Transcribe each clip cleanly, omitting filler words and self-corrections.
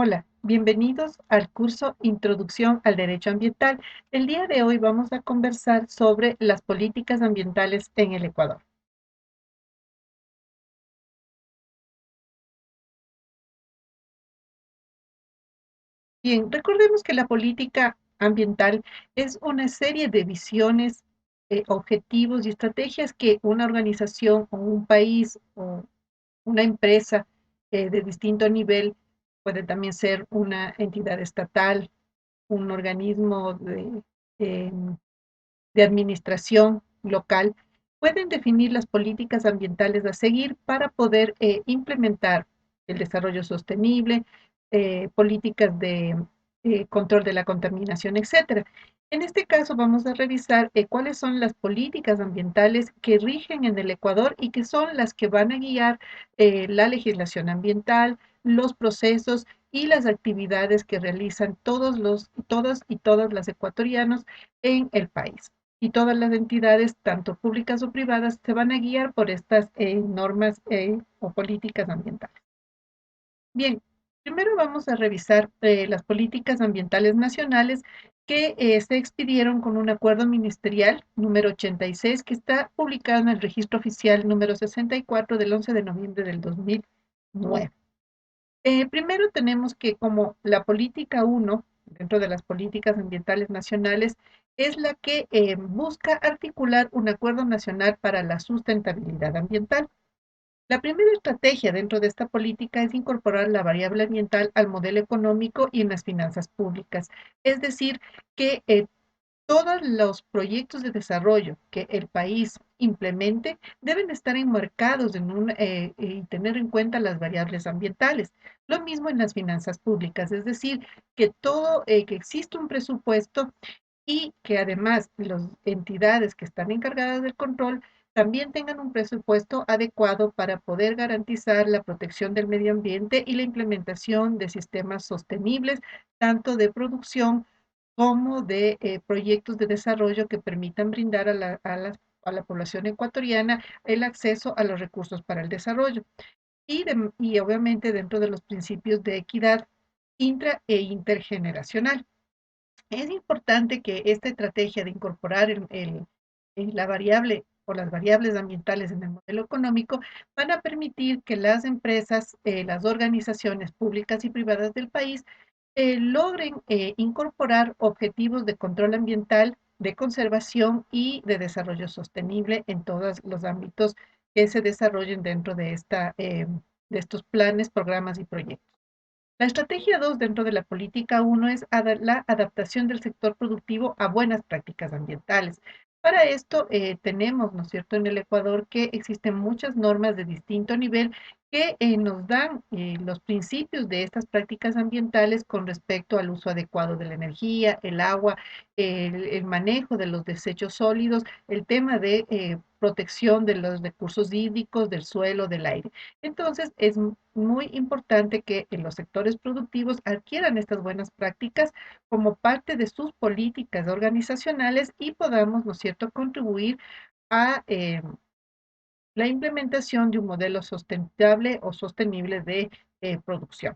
Hola, bienvenidos al curso Introducción al Derecho Ambiental. El día de hoy vamos a conversar sobre las políticas ambientales en el Ecuador. Bien, recordemos que la política ambiental es una serie de visiones, objetivos y estrategias que una organización o un país o una empresa de distinto nivel, puede también ser una entidad estatal, un organismo em, de administración local pueden definir las políticas ambientales a seguir para poder implementar el desarrollo sostenible, políticas de control de la contaminación, etcétera. En este caso vamos a revisar cuáles son las políticas ambientales que rigen en el Ecuador y que son las que van a guiar la legislación ambiental, los procesos y las actividades que realizan todas y todas las ecuatorianos en el país, y todas las entidades, tanto públicas o privadas, se van a guiar por estas normas o políticas ambientales. Bien, primero vamos a revisar las políticas ambientales nacionales que se expidieron con un acuerdo ministerial número 86 que está publicado en el registro oficial número 64 del 11 de noviembre del 2009. Primero tenemos que como la política uno dentro de las políticas ambientales nacionales, es la que busca articular un acuerdo nacional para la sustentabilidad ambiental. La primera estrategia dentro de esta política es incorporar la variable ambiental al modelo económico y en las finanzas públicas. Es decir, que todos los proyectos de desarrollo que el país implemente deben estar enmarcados y tener en cuenta las variables ambientales. Lo mismo en las finanzas públicas, es decir, que existe un presupuesto y que además las entidades que están encargadas del control también tengan un presupuesto adecuado para poder garantizar la protección del medio ambiente y la implementación de sistemas sostenibles, tanto de producción como de proyectos de desarrollo que permitan brindar a la población ecuatoriana el acceso a los recursos para el desarrollo y obviamente dentro de los principios de equidad intra e intergeneracional. Es importante que esta estrategia de incorporar la variable o las variables ambientales en el modelo económico van a permitir que las empresas, las organizaciones públicas y privadas del país logren incorporar objetivos de control ambiental, de conservación y de desarrollo sostenible en todos los ámbitos que se desarrollen dentro de estos planes, programas y proyectos. La estrategia 2 dentro de la política uno es la adaptación del sector productivo a buenas prácticas ambientales. Para esto tenemos, ¿no es cierto?, en el Ecuador que existen muchas normas de distinto nivel que nos dan los principios de estas prácticas ambientales con respecto al uso adecuado de la energía, el agua, el manejo de los desechos sólidos, el tema de protección de los recursos hídricos, del suelo, del aire. Entonces, es muy importante que en los sectores productivos adquieran estas buenas prácticas como parte de sus políticas organizacionales y podamos, ¿no es cierto?, contribuir a la implementación de un modelo sustentable o sostenible de producción.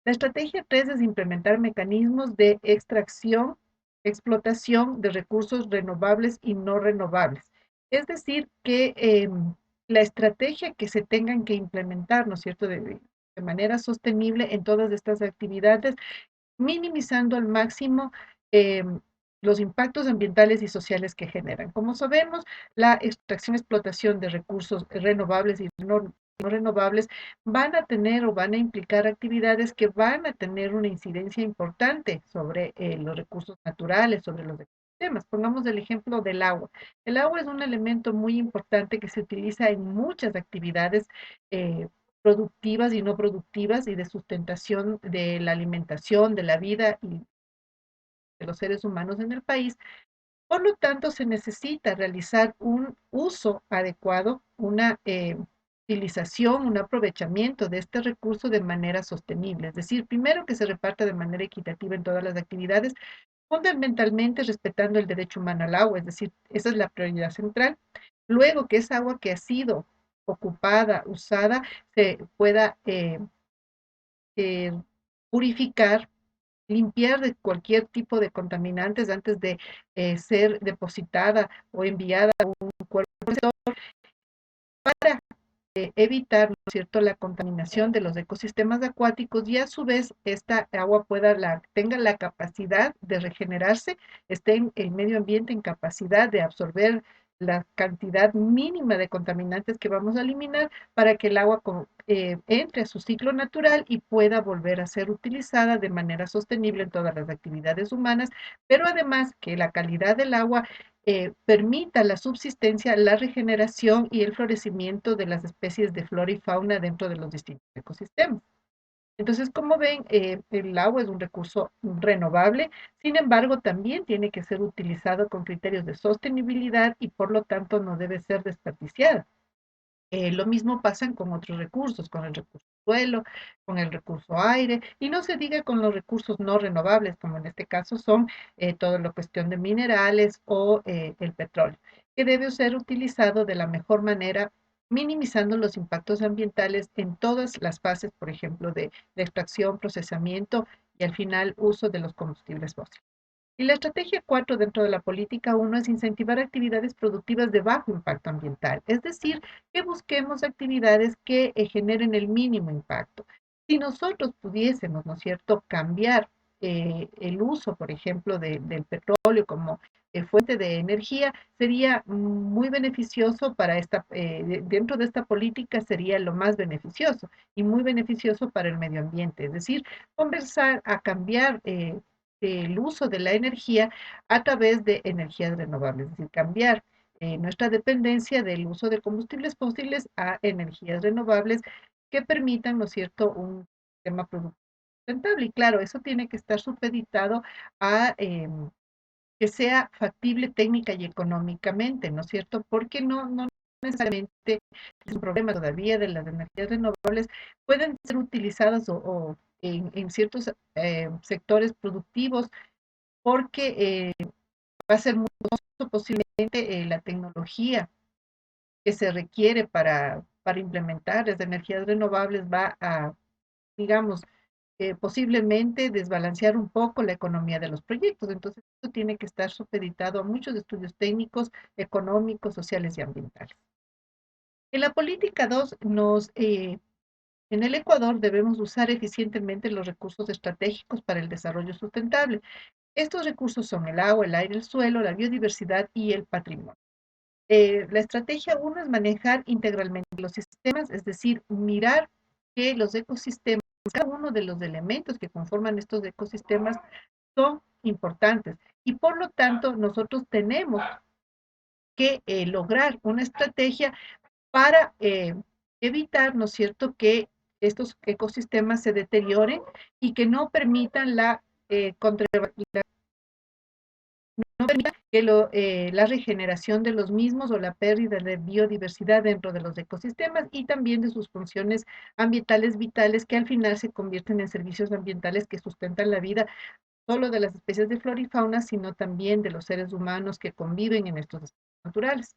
La estrategia 3 es implementar mecanismos de extracción, explotación de recursos renovables y no renovables. Es decir, que la estrategia que se tengan que implementar, ¿no es cierto?, de manera sostenible en todas estas actividades, minimizando al máximo los impactos ambientales y sociales que generan. Como sabemos, la extracción y explotación de recursos renovables y no renovables van a tener o van a implicar actividades que van a tener una incidencia importante sobre los recursos naturales, sobre los ecosistemas. Pongamos el ejemplo del agua. El agua es un elemento muy importante que se utiliza en muchas actividades productivas y no productivas y de sustentación de la alimentación, de la vida y de los seres humanos en el país. Por lo tanto, se necesita realizar un uso adecuado, una utilización, un aprovechamiento de este recurso de manera sostenible. Es decir, primero que se reparta de manera equitativa en todas las actividades, fundamentalmente respetando el derecho humano al agua, es decir, esa es la prioridad central. Luego que esa agua que ha sido ocupada, usada, se pueda purificar, limpiar de cualquier tipo de contaminantes antes de ser depositada o enviada a un cuerpo para evitar, ¿no es cierto?, la contaminación de los ecosistemas acuáticos y a su vez esta agua tenga la capacidad de regenerarse, esté en el medio ambiente en capacidad de absorber la cantidad mínima de contaminantes que vamos a eliminar para que el agua entre a su ciclo natural y pueda volver a ser utilizada de manera sostenible en todas las actividades humanas, pero además que la calidad del agua permita la subsistencia, la regeneración y el florecimiento de las especies de flora y fauna dentro de los distintos ecosistemas. Entonces, como ven, el agua es un recurso renovable, sin embargo, también tiene que ser utilizado con criterios de sostenibilidad y por lo tanto no debe ser desperdiciada. Lo mismo pasa con otros recursos, con el recurso suelo, con el recurso aire, y no se diga con los recursos no renovables, como en este caso son toda la cuestión de minerales o el petróleo, que debe ser utilizado de la mejor manera, minimizando los impactos ambientales en todas las fases, por ejemplo, de extracción, procesamiento y al final uso de los combustibles fósiles. Y la estrategia 4 dentro de la política uno es incentivar actividades productivas de bajo impacto ambiental, es decir, que busquemos actividades que generen el mínimo impacto. Si nosotros pudiésemos, ¿no es cierto?, cambiar el uso, por ejemplo, del petróleo como fuente de energía, sería muy beneficioso para dentro de esta política sería lo más beneficioso y muy beneficioso para el medio ambiente, es decir, conversar a cambiar el uso de la energía a través de energías renovables, es decir, cambiar nuestra dependencia del uso de combustibles fósiles a energías renovables que permitan, ¿no es cierto?, un sistema productivo sustentable. Y claro, eso tiene que estar supeditado a que sea factible técnica y económicamente, ¿no es cierto? Porque no necesariamente es un problema todavía de las energías renovables, pueden ser utilizadas o en ciertos sectores productivos porque va a ser muy costoso posiblemente la tecnología que se requiere para implementar las energías renovables va a, digamos, posiblemente desbalancear un poco la economía de los proyectos. Entonces, esto tiene que estar supeditado a muchos estudios técnicos, económicos, sociales y ambientales. En la política 2 en el Ecuador debemos usar eficientemente los recursos estratégicos para el desarrollo sustentable. Estos recursos son el agua, el aire, el suelo, la biodiversidad y el patrimonio. La estrategia uno es manejar integralmente los sistemas, es decir, mirar que los ecosistemas, cada uno de los elementos que conforman estos ecosistemas son importantes y por lo tanto nosotros tenemos que lograr una estrategia para evitar, ¿no es cierto?, que estos ecosistemas se deterioren y que no permitan no permita que la regeneración de los mismos o la pérdida de biodiversidad dentro de los ecosistemas y también de sus funciones ambientales vitales que al final se convierten en servicios ambientales que sustentan la vida solo de las especies de flora y fauna, sino también de los seres humanos que conviven en estos espacios naturales.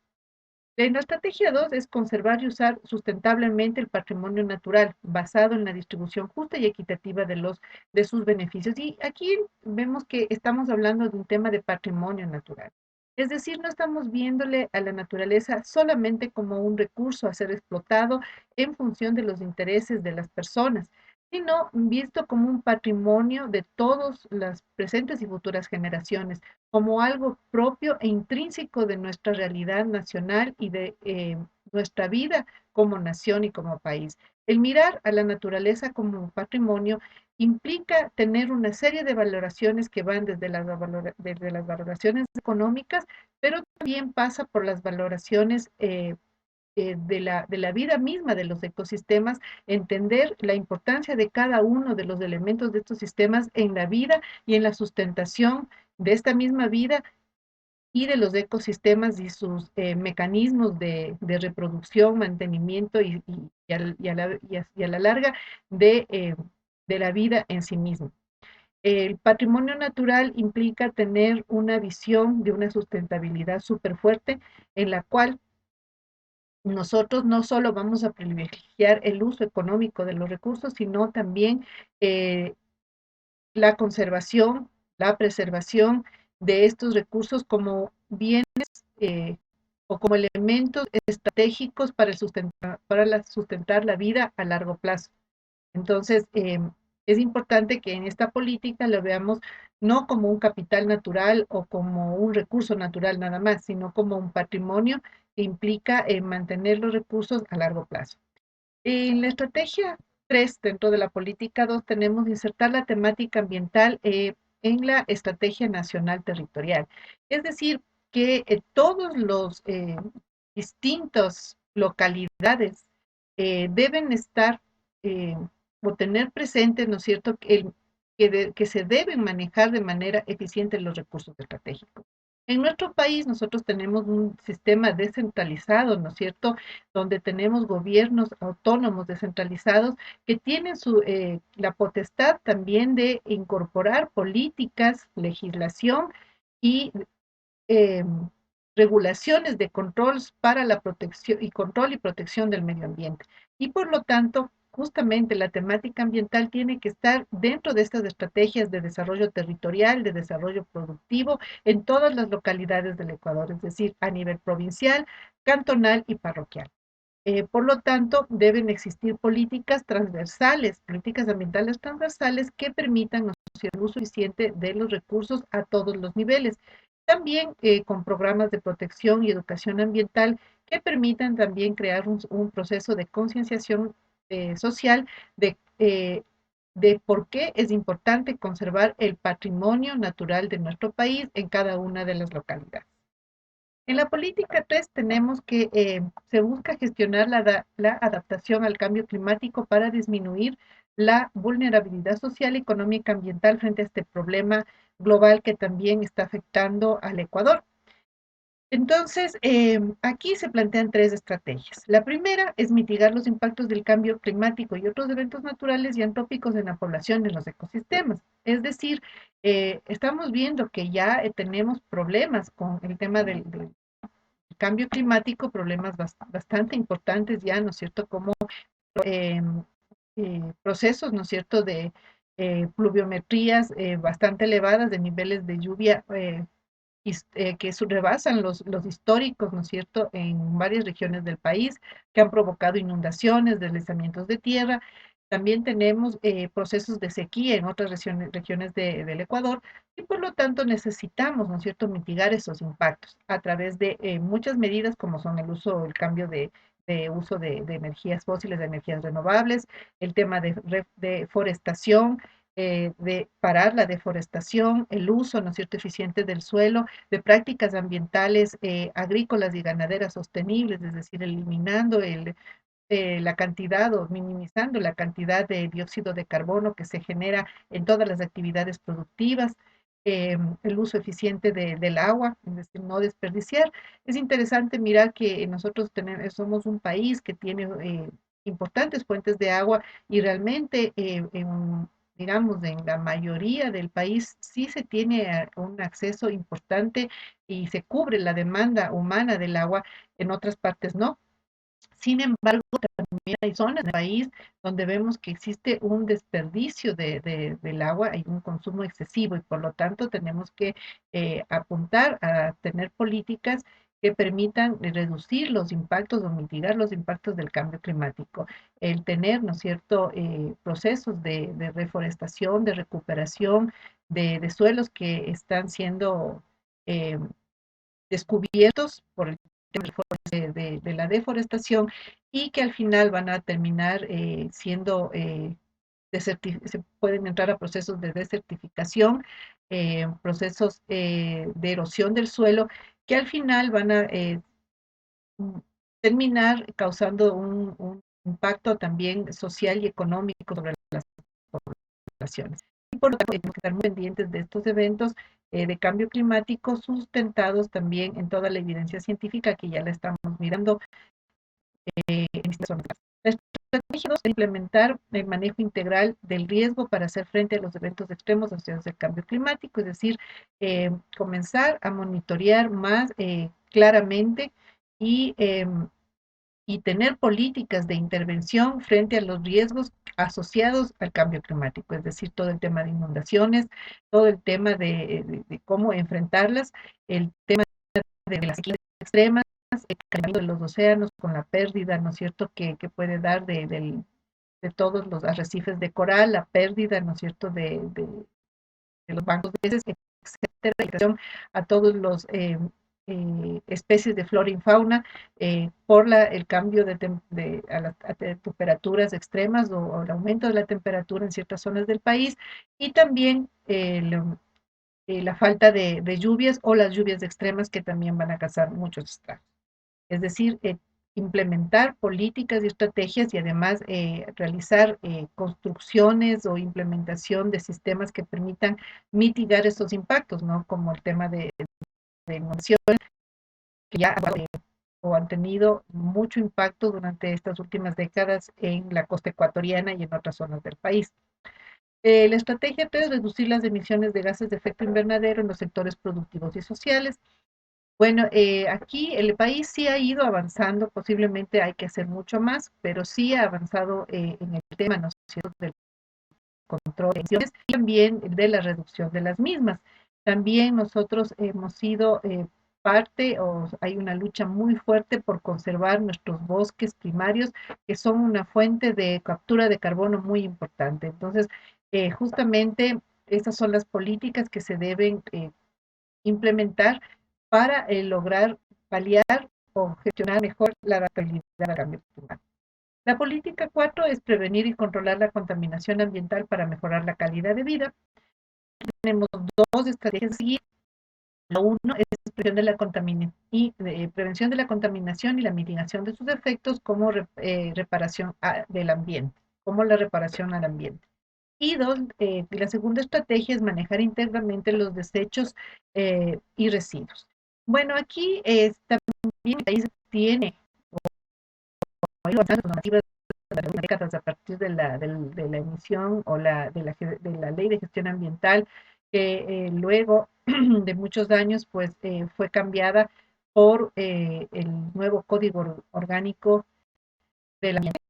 La estrategia 2 es conservar y usar sustentablemente el patrimonio natural, basado en la distribución justa y equitativa de sus beneficios. Y aquí vemos que estamos hablando de un tema de patrimonio natural. Es decir, no estamos viéndole a la naturaleza solamente como un recurso a ser explotado en función de los intereses de las personas, sino visto como un patrimonio de todas las presentes y futuras generaciones, como algo propio e intrínseco de nuestra realidad nacional y de nuestra vida como nación y como país. El mirar a la naturaleza como un patrimonio implica tener una serie de valoraciones que van desde las valoraciones económicas, pero también pasa por las valoraciones de la vida misma de los ecosistemas, entender la importancia de cada uno de los elementos de estos sistemas en la vida y en la sustentación de esta misma vida y de los ecosistemas y sus mecanismos de reproducción, mantenimiento y a la larga de la vida en sí misma. El patrimonio natural implica tener una visión de una sustentabilidad súper fuerte en la cual nosotros no solo vamos a privilegiar el uso económico de los recursos, sino también la conservación, la preservación de estos recursos como bienes eh, o como elementos estratégicos para sustentar la vida a largo plazo. Entonces, es importante que en esta política lo veamos no como un capital natural o como un recurso natural nada más, sino como un patrimonio que implica mantener los recursos a largo plazo. En la estrategia 3 dentro de la política 2 tenemos insertar la temática ambiental en la estrategia nacional territorial. Es decir, que todos los distintos localidades deben estar eh, o tener presente, ¿no es cierto?, que se deben manejar de manera eficiente los recursos estratégicos. En nuestro país nosotros tenemos un sistema descentralizado, ¿no es cierto?, donde tenemos gobiernos autónomos descentralizados que tienen la potestad también de incorporar políticas, legislación y eh, regulaciones de control para la protección y control y protección del medio ambiente. Y por lo tanto, justamente la temática ambiental tiene que estar dentro de estas estrategias de desarrollo territorial, de desarrollo productivo en todas las localidades del Ecuador, es decir, a nivel provincial, cantonal y parroquial. Por lo tanto, deben existir políticas transversales, políticas ambientales transversales que permitan el uso eficiente de los recursos a todos los niveles. También con programas de protección y educación ambiental que permitan también crear un proceso de concienciación social de por qué es importante conservar el patrimonio natural de nuestro país en cada una de las localidades. En la política 3 tenemos que se busca gestionar la adaptación al cambio climático para disminuir la vulnerabilidad social, económica, ambiental frente a este problema global que también está afectando al Ecuador. Entonces, aquí se plantean tres estrategias. La primera es mitigar los impactos del cambio climático y otros eventos naturales y antrópicos en la población y en los ecosistemas. Es decir, estamos viendo que ya tenemos problemas con el tema del cambio climático, problemas bastante importantes ya, ¿no es cierto? Como eh, procesos, ¿no es cierto?, de pluviometrías bastante elevadas, de niveles de lluvia que rebasan los históricos, ¿no es cierto?, en varias regiones del país, que han provocado inundaciones, deslizamientos de tierra. También tenemos procesos de sequía en otras regiones del Ecuador y por lo tanto necesitamos, ¿no es cierto?, mitigar esos impactos a través de muchas medidas como son el cambio de uso de energías fósiles, de energías renovables, el tema de deforestación, de parar la deforestación, el uso, ¿no es cierto?, eficiente del suelo, de prácticas ambientales agrícolas y ganaderas sostenibles, es decir, eliminando la cantidad o minimizando la cantidad de dióxido de carbono que se genera en todas las actividades productivas, el uso eficiente del agua, es decir, no desperdiciar. Es interesante mirar que nosotros somos un país que tiene importantes fuentes de agua y realmente, digamos, en la mayoría del país sí se tiene un acceso importante y se cubre la demanda humana del agua, en otras partes no. Sin embargo, también hay zonas del país donde vemos que existe un desperdicio del agua, hay un consumo excesivo y por lo tanto tenemos que apuntar a tener políticas que permitan reducir los impactos o mitigar los impactos del cambio climático. El tener, ¿no es cierto?, procesos de reforestación, de recuperación de suelos que están siendo eh, descubiertos por el tema de la deforestación y que al final van a terminar siendo, se pueden entrar a procesos de desertificación, procesos de erosión del suelo, que al final van a terminar causando un impacto también social y económico sobre las poblaciones. Y por lo tanto, tenemos que estar muy pendientes de estos eventos de cambio climático sustentados también en toda la evidencia científica que ya la estamos mirando en estas zonas. La estrategia 2 es implementar el manejo integral del riesgo para hacer frente a los eventos extremos asociados al cambio climático, es decir, comenzar a monitorear más claramente y y tener políticas de intervención frente a los riesgos asociados al cambio climático, es decir, todo el tema de inundaciones, todo el tema de cómo enfrentarlas, el tema de las sequías extremas, el calentamiento de los océanos con la pérdida, ¿no es cierto?, que puede dar de todos los arrecifes de coral, la pérdida, ¿no es cierto?, de los bancos de peces, etcétera, a todos los especies de flora y fauna por el cambio a temperaturas extremas o el aumento de la temperatura en ciertas zonas del país y también la falta de lluvias o las lluvias extremas que también van a causar muchos estragos. Es decir, implementar políticas y estrategias y además realizar construcciones o implementación de sistemas que permitan mitigar estos impactos, ¿no? Como el tema de inundaciones, que ya o han tenido mucho impacto durante estas últimas décadas en la costa ecuatoriana y en otras zonas del país. La estrategia 3 es reducir las emisiones de gases de efecto invernadero en los sectores productivos y sociales. Bueno, aquí el país sí ha ido avanzando, posiblemente hay que hacer mucho más, pero sí ha avanzado en el tema, ¿no es cierto?, del control de emisiones y también de la reducción de las mismas. También nosotros hemos sido parte, o hay una lucha muy fuerte por conservar nuestros bosques primarios, que son una fuente de captura de carbono muy importante. Entonces, justamente esas son las políticas que se deben implementar para lograr paliar o gestionar mejor la adaptabilidad al cambio climático. La política 4 es prevenir y controlar la contaminación ambiental para mejorar la calidad de vida. Tenemos dos estrategias a seguir. La uno es prevención de la contaminación y la mitigación de sus efectos como reparación del ambiente, como la reparación al ambiente. Y dos, la segunda estrategia es manejar íntegramente los desechos y residuos. Bueno, aquí también el país tiene normativas décadas a partir de la emisión o de la ley de gestión ambiental, que luego de muchos años pues fue cambiada por el nuevo Código Orgánico del Ambiente.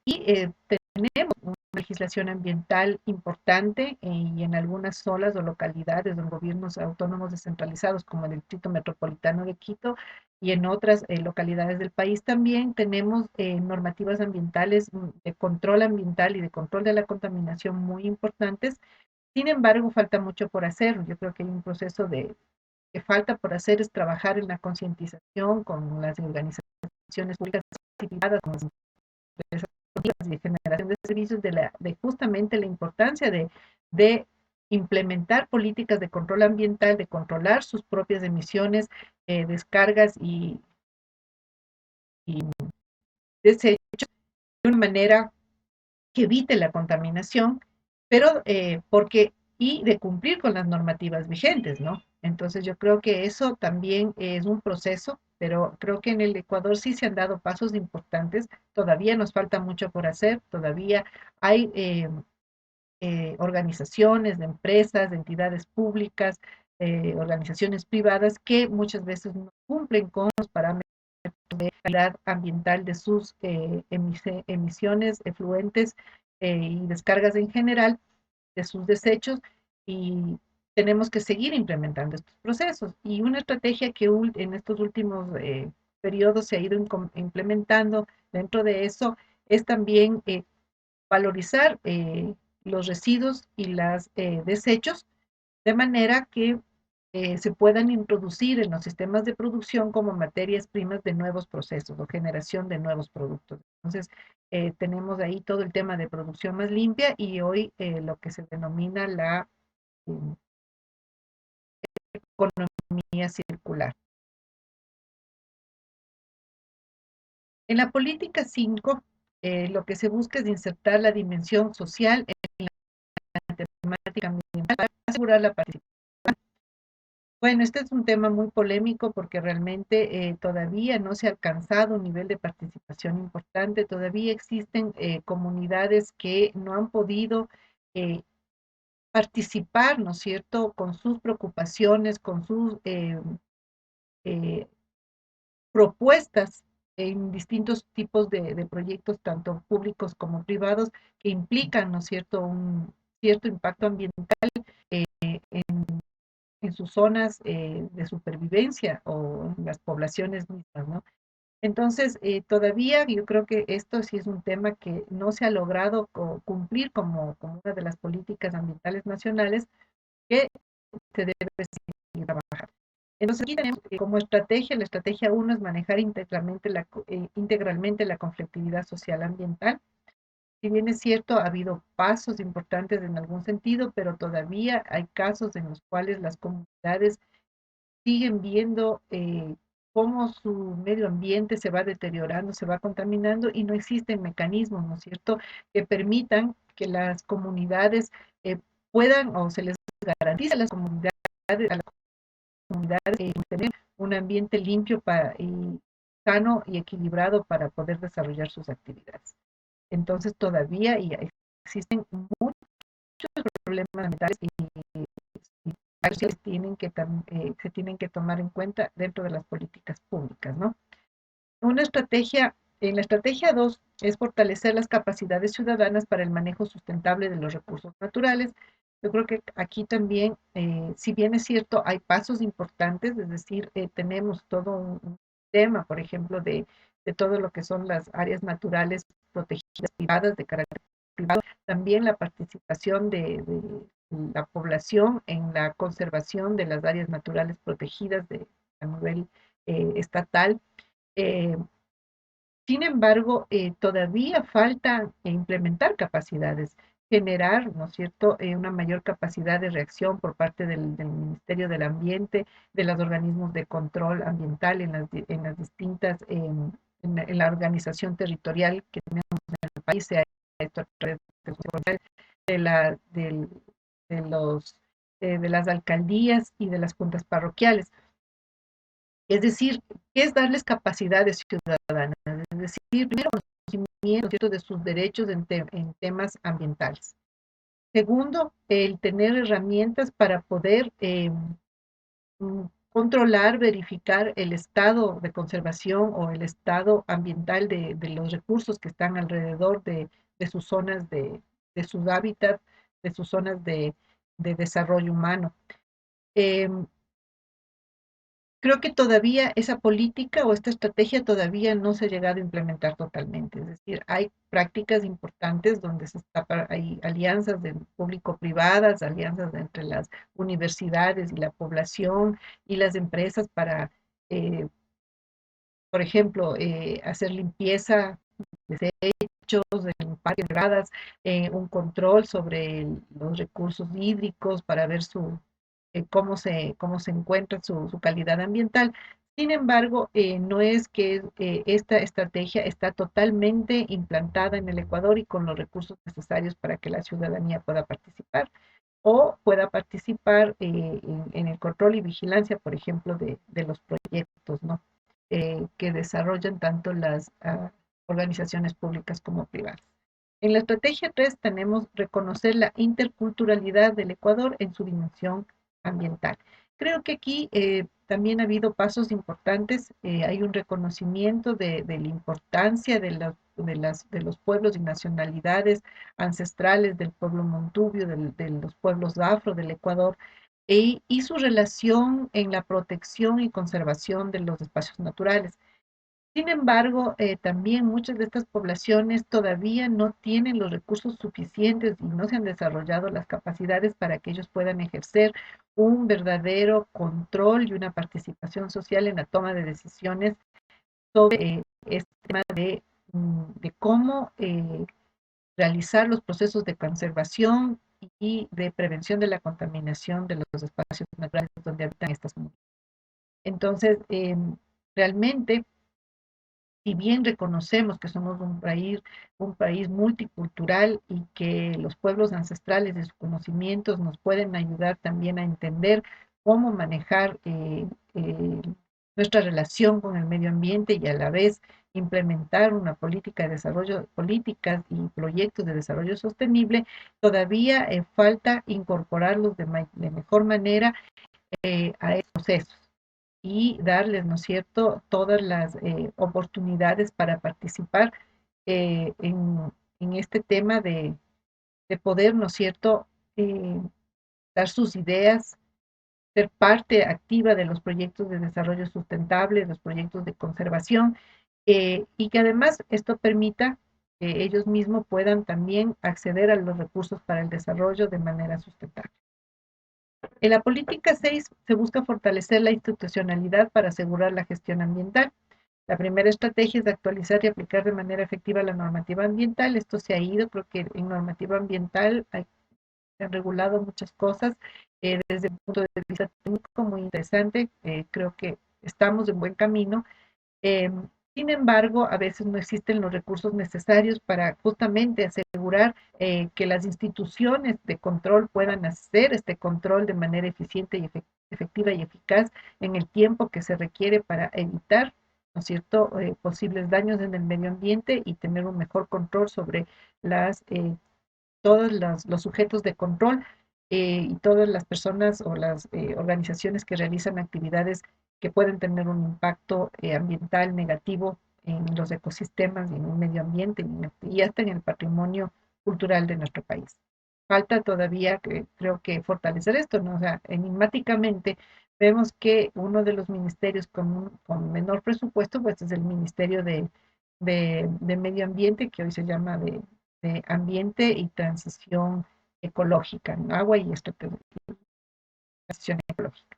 Y tenemos una legislación ambiental importante y en algunas zonas o localidades o en gobiernos autónomos descentralizados como el Distrito Metropolitano de Quito y en otras localidades del país también tenemos normativas ambientales de control ambiental y de control de la contaminación muy importantes. Sin embargo, falta mucho por hacer. Yo creo que hay un proceso que falta por hacer es trabajar en la concientización con las organizaciones públicas y privadas, con las de generación de servicios, de justamente la importancia de implementar políticas de control ambiental, de controlar sus propias emisiones, descargas y desechos de una manera que evite la contaminación, pero y de cumplir con las normativas vigentes, ¿no? Entonces yo creo que eso también es un proceso, pero creo que en el Ecuador sí se han dado pasos importantes, todavía nos falta mucho por hacer, todavía hay organizaciones, de empresas, de entidades públicas, organizaciones privadas que muchas veces no cumplen con los parámetros de calidad ambiental de sus emisiones, efluentes y descargas en general de sus desechos y tenemos que seguir implementando estos procesos. Y una estrategia que en estos últimos periodos se ha ido implementando dentro de eso es también valorizar los residuos y los desechos de manera que se puedan introducir en los sistemas de producción como materias primas de nuevos procesos o generación de nuevos productos. Entonces, tenemos ahí todo el tema de producción más limpia y hoy lo que se denomina la eh, economía circular. En la política 5, lo que se busca es insertar la dimensión social en la temática ambiental para asegurar la participación. Bueno, este es un tema muy polémico porque realmente todavía no se ha alcanzado un nivel de participación importante, todavía existen comunidades que no han podido eh, participar, ¿no es cierto?, con sus preocupaciones, con sus eh, propuestas en distintos tipos de proyectos, tanto públicos como privados, que implican, ¿no es cierto?, un cierto impacto ambiental en sus zonas de supervivencia o en las poblaciones mismas, ¿no? Entonces, todavía yo creo que esto sí es un tema que no se ha logrado cumplir como una de las políticas ambientales nacionales que se debe seguir trabajando. Entonces, aquí tenemos como estrategia, la estrategia uno es manejar integralmente la conflictividad social ambiental. Si bien es cierto, ha habido pasos importantes en algún sentido, pero todavía hay casos en los cuales las comunidades siguen viendo cómo su medio ambiente se va deteriorando, se va contaminando y no existen mecanismos, ¿no es cierto?, que permitan que las comunidades puedan o se les garantice a las comunidades, tener un ambiente limpio y sano y equilibrado para poder desarrollar sus actividades. Entonces todavía existen muchos problemas ambientales se tienen que tomar en cuenta dentro de las políticas públicas, ¿no? En la estrategia 2 es fortalecer las capacidades ciudadanas para el manejo sustentable de los recursos naturales. Yo creo que aquí también, si bien es cierto, hay pasos importantes, es decir, tenemos todo un tema, por ejemplo, de todo lo que son las áreas naturales protegidas privadas de carácter privado, también la participación de la población en la conservación de las áreas naturales protegidas a nivel estatal. Eh, Sin embargo, todavía falta implementar capacidades, generar, ¿no es cierto?, una mayor capacidad de reacción por parte del Ministerio del Ambiente, de los organismos de control ambiental en las distintas, en la organización territorial que tenemos en el país, sea esto a través de, la, del- de los, de las alcaldías y de las juntas parroquiales. Es decir, ¿qué es darles capacidades ciudadanas? Es decir, primero, conocimiento, ¿cierto?, de sus derechos en temas ambientales. Segundo, el tener herramientas para poder controlar, verificar el estado de conservación o el estado ambiental de los recursos que están alrededor de sus zonas de sus hábitats, de sus zonas de desarrollo humano. Em, Creo que todavía esa política o esta estrategia todavía no se ha llegado a implementar totalmente. Es decir, hay prácticas importantes donde hay alianzas de público-privadas, alianzas entre las universidades y la población y las empresas para, eh, por ejemplo, hacer limpieza de desechos en parques privadas, un control sobre los recursos hídricos para ver cómo se encuentra su calidad ambiental. Sin embargo, no es que esta estrategia está totalmente implantada en el Ecuador y con los recursos necesarios para que la ciudadanía pueda participar o pueda participar en el control y vigilancia, por ejemplo, de los proyectos, ¿no?, que desarrollan tanto las organizaciones públicas como privadas. En la estrategia 3 tenemos reconocer la interculturalidad del Ecuador en su dimensión ambiental. Creo que aquí también ha habido pasos importantes, hay un reconocimiento de la importancia de los pueblos y nacionalidades ancestrales del pueblo montubio, de los pueblos afro del Ecuador, y su relación en la protección y conservación de los espacios naturales. Sin embargo, también muchas de estas poblaciones todavía no tienen los recursos suficientes y no se han desarrollado las capacidades para que ellos puedan ejercer un verdadero control y una participación social en la toma de decisiones sobre este tema de cómo realizar los procesos de conservación y de prevención de la contaminación de los espacios naturales donde habitan estas comunidades. Entonces, realmente, si bien reconocemos que somos un país multicultural y que los pueblos ancestrales de sus conocimientos nos pueden ayudar también a entender cómo manejar nuestra relación con el medio ambiente y a la vez implementar una política de desarrollo, políticas y proyectos de desarrollo sostenible, todavía falta incorporarlos de mejor manera a estos procesos. y darles, ¿no es cierto?, todas las oportunidades para participar eh, en, en este tema de poder, ¿no es cierto?, eh, dar sus ideas, ser parte activa de los proyectos de desarrollo sustentable, los proyectos de conservación, y que además esto permita que ellos mismos puedan también acceder a los recursos para el desarrollo de manera sustentable. En la política 6 se busca fortalecer la institucionalidad para asegurar la gestión ambiental. La primera estrategia es actualizar y aplicar de manera efectiva la normativa ambiental. Esto se ha ido, creo que en normativa ambiental se han regulado muchas cosas desde el punto de vista técnico muy interesante. Creo que estamos en buen camino. Eh, Sin embargo, a veces no existen los recursos necesarios para justamente asegurar que las instituciones de control puedan hacer este control de manera eficiente y efectiva y eficaz en el tiempo que se requiere para evitar, ¿no es cierto?, posibles daños en el medio ambiente y tener un mejor control sobre las todos los sujetos de control y todas las personas o las organizaciones que realizan actividades que pueden tener un impacto ambiental negativo en los ecosistemas y en el medio ambiente y hasta en el patrimonio cultural de nuestro país. Falta todavía, creo que, fortalecer esto, ¿no? O sea, enigmáticamente vemos que uno de los ministerios con menor presupuesto, pues es el Ministerio de Medio Ambiente, que hoy se llama de Ambiente y Transición Ecológica, ¿no? Agua y transición ecológica.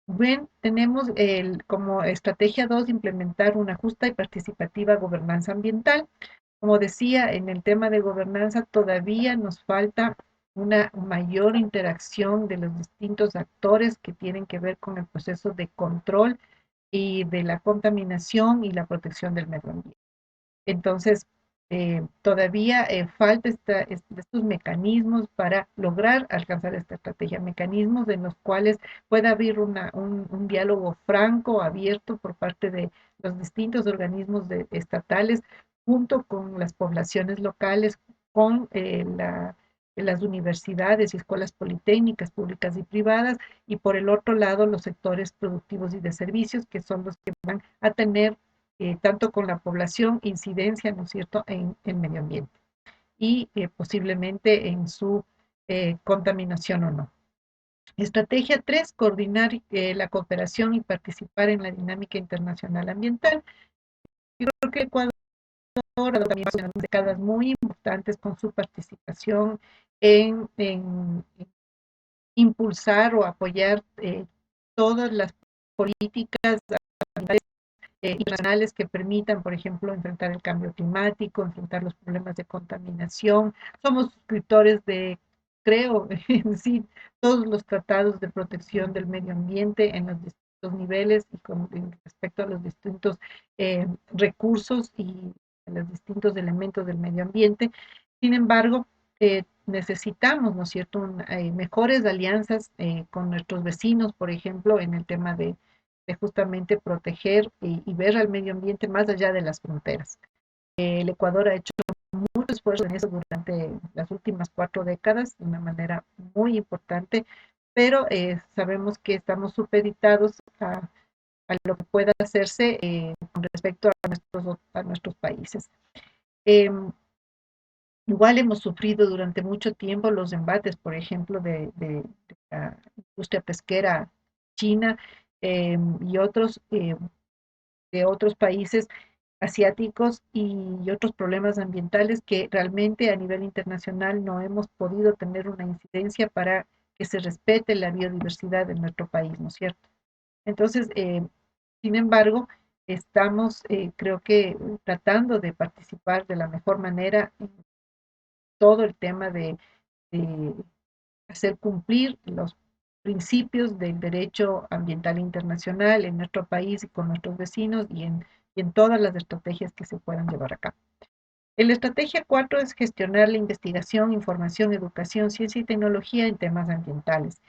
Bien, tenemos como estrategia 2 implementar una justa y participativa gobernanza ambiental. Como decía, en el tema de gobernanza todavía nos falta una mayor interacción de los distintos actores que tienen que ver con el proceso de control y de la contaminación y la protección del medio ambiente. Entonces, todavía falta estos mecanismos para lograr alcanzar esta estrategia, mecanismos en los cuales pueda haber un diálogo franco, abierto por parte de los distintos organismos estatales, junto con las poblaciones locales, con las universidades y escuelas politécnicas públicas y privadas, y por el otro lado los sectores productivos y de servicios, que son los que van a tener tanto con la población, incidencia, ¿no es cierto?, en el medio ambiente y posiblemente en su contaminación o no. Estrategia 3, coordinar la cooperación y participar en la dinámica internacional ambiental. Yo creo que Ecuador ha dado también décadas muy importantes con su participación en impulsar o apoyar todas las políticas internacionales que permitan, por ejemplo, enfrentar el cambio climático, enfrentar los problemas de contaminación. Somos suscriptores de, creo, en sí, todos los tratados de protección del medio ambiente en los distintos niveles y con respecto a los distintos recursos y los distintos elementos del medio ambiente. Sin embargo, necesitamos, ¿no es cierto?, mejores alianzas con nuestros vecinos, por ejemplo, en el tema de justamente proteger y ver al medio ambiente más allá de las fronteras. El Ecuador ha hecho mucho esfuerzo en eso durante las últimas 4 décadas de una manera muy importante, pero sabemos que estamos supeditados a lo que pueda hacerse con respecto a nuestros países. Eh, Igual hemos sufrido durante mucho tiempo los embates, por ejemplo, de la industria pesquera china y otros de otros países asiáticos y otros problemas ambientales que realmente a nivel internacional no hemos podido tener una incidencia para que se respete la biodiversidad de nuestro país, ¿no es cierto? Entonces, sin embargo, estamos, creo que, tratando de participar de la mejor manera en todo el tema de hacer cumplir los principios del derecho ambiental internacional en nuestro país y con nuestros vecinos y en todas las estrategias que se puedan llevar a cabo. La estrategia 4 es gestionar la investigación, información, educación, ciencia y tecnología en temas ambientales.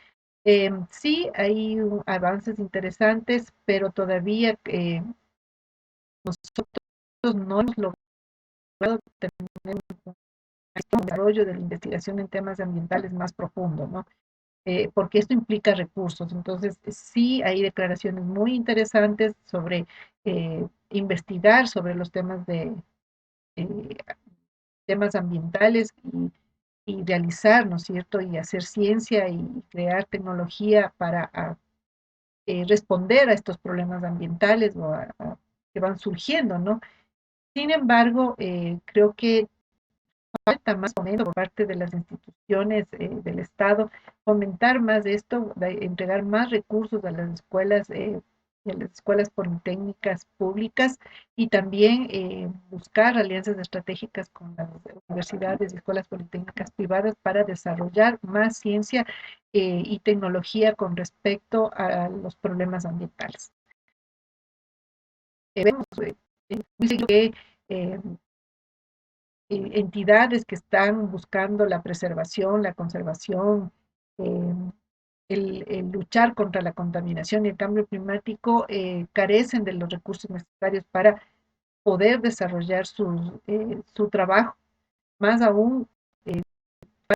Sí, hay avances interesantes, pero todavía nosotros no hemos logrado tener un desarrollo de la investigación en temas ambientales más profundo, ¿no? porque esto implica recursos. Entonces, sí hay declaraciones muy interesantes sobre investigar sobre los eh, temas ambientales y realizar, ¿no es cierto? Y hacer ciencia y crear tecnología para responder a estos problemas ambientales que van surgiendo, ¿no? Sin embargo, creo que falta más fomento por parte de las instituciones del Estado, fomentar más esto, entregar más recursos a las escuelas y a las escuelas politécnicas públicas y también buscar alianzas estratégicas con las universidades y escuelas politécnicas privadas para desarrollar más ciencia y tecnología con respecto a los problemas ambientales. Vemos muy seguido que eh, entidades que están buscando la preservación, la conservación, eh, el luchar contra la contaminación y el cambio climático, carecen de los recursos necesarios para poder desarrollar su trabajo, más aún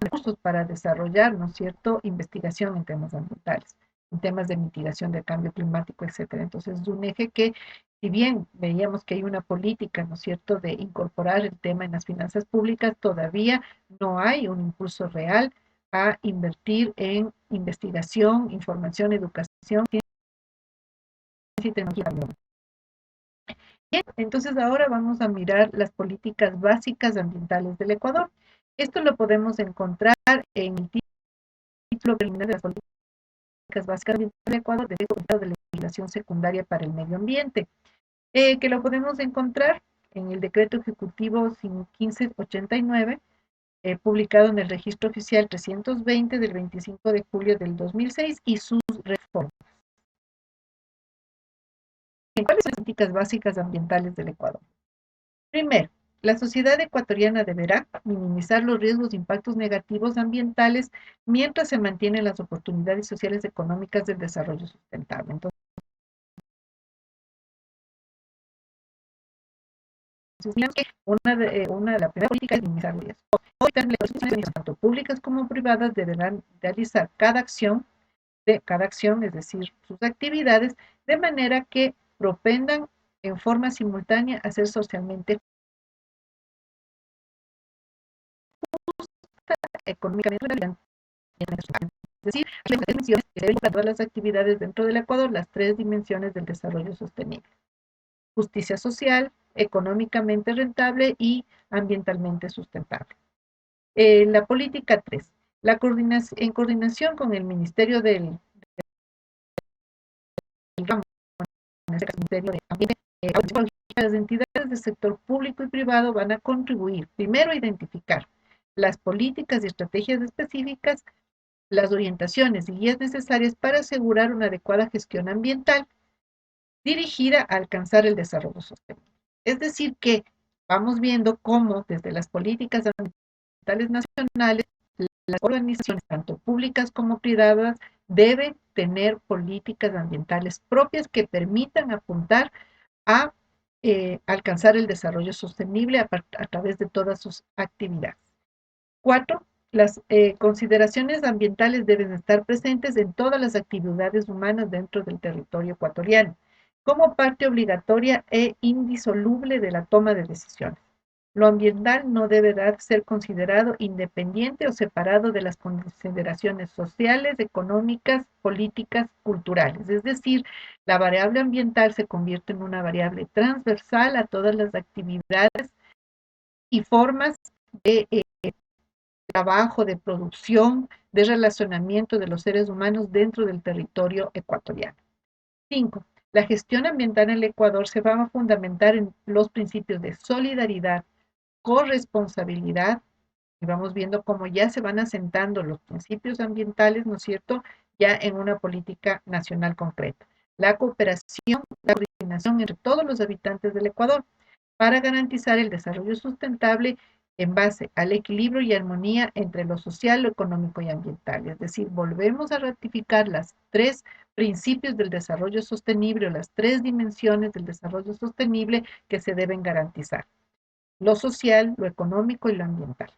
recursos para desarrollar, ¿no es cierto?, investigación en temas ambientales, en temas de mitigación del cambio climático, etcétera. Entonces, es un eje que, si bien veíamos que hay una política, ¿no es cierto?, de incorporar el tema en las finanzas públicas, todavía no hay un impulso real a invertir en investigación, información, educación, ciencia y tecnología. Bien, entonces ahora vamos a mirar las políticas básicas ambientales del Ecuador. Esto lo podemos encontrar en el título preliminar de las políticas básicas ambientales del Ecuador, de legislación secundaria para el medio ambiente, que lo podemos encontrar en el decreto ejecutivo 1589, publicado en el registro oficial 320 del 25 de julio del 2006 y sus reformas. ¿Cuáles son las políticas básicas ambientales del Ecuador? Primero, la sociedad ecuatoriana deberá minimizar los riesgos e impactos negativos ambientales mientras se mantienen las oportunidades sociales y económicas del desarrollo sustentable. Entonces, una de las primeras políticas es minimizar los riesgos. Hoy, las instituciones, tanto públicas como privadas, deberán realizar cada acción, es decir, sus actividades, de manera que propendan en forma simultánea a ser socialmente, económicamente, es decir, las dimensiones que deben todas las actividades dentro del Ecuador, las tres dimensiones del desarrollo sostenible: justicia social, económicamente rentable y ambientalmente sustentable. La política 3, en coordinación con el Ministerio del Ramo, en este caso, Ministerio de Ambiente, las entidades del sector público y privado van a contribuir primero a identificar las políticas y estrategias específicas, las orientaciones y guías necesarias para asegurar una adecuada gestión ambiental dirigida a alcanzar el desarrollo sostenible. Es decir, que vamos viendo cómo desde las políticas ambientales nacionales, las organizaciones, tanto públicas como privadas, deben tener políticas ambientales propias que permitan apuntar a alcanzar el desarrollo sostenible a través de todas sus actividades. 4, las consideraciones ambientales deben estar presentes en todas las actividades humanas dentro del territorio ecuatoriano, como parte obligatoria e indisoluble de la toma de decisiones. Lo ambiental no deberá ser considerado independiente o separado de las consideraciones sociales, económicas, políticas, culturales. Es decir, la variable ambiental se convierte en una variable transversal a todas las actividades y formas de trabajo, de producción, de relacionamiento de los seres humanos dentro del territorio ecuatoriano. 5. La gestión ambiental en el Ecuador se va a fundamentar en los principios de solidaridad, corresponsabilidad, y vamos viendo cómo ya se van asentando los principios ambientales, ¿no es cierto?, ya en una política nacional concreta. La cooperación, la coordinación entre todos los habitantes del Ecuador para garantizar el desarrollo sustentable en base al equilibrio y armonía entre lo social, lo económico y ambiental. Es decir, volvemos a ratificar las tres principios del desarrollo sostenible o las tres dimensiones del desarrollo sostenible que se deben garantizar: lo social, lo económico y lo ambiental.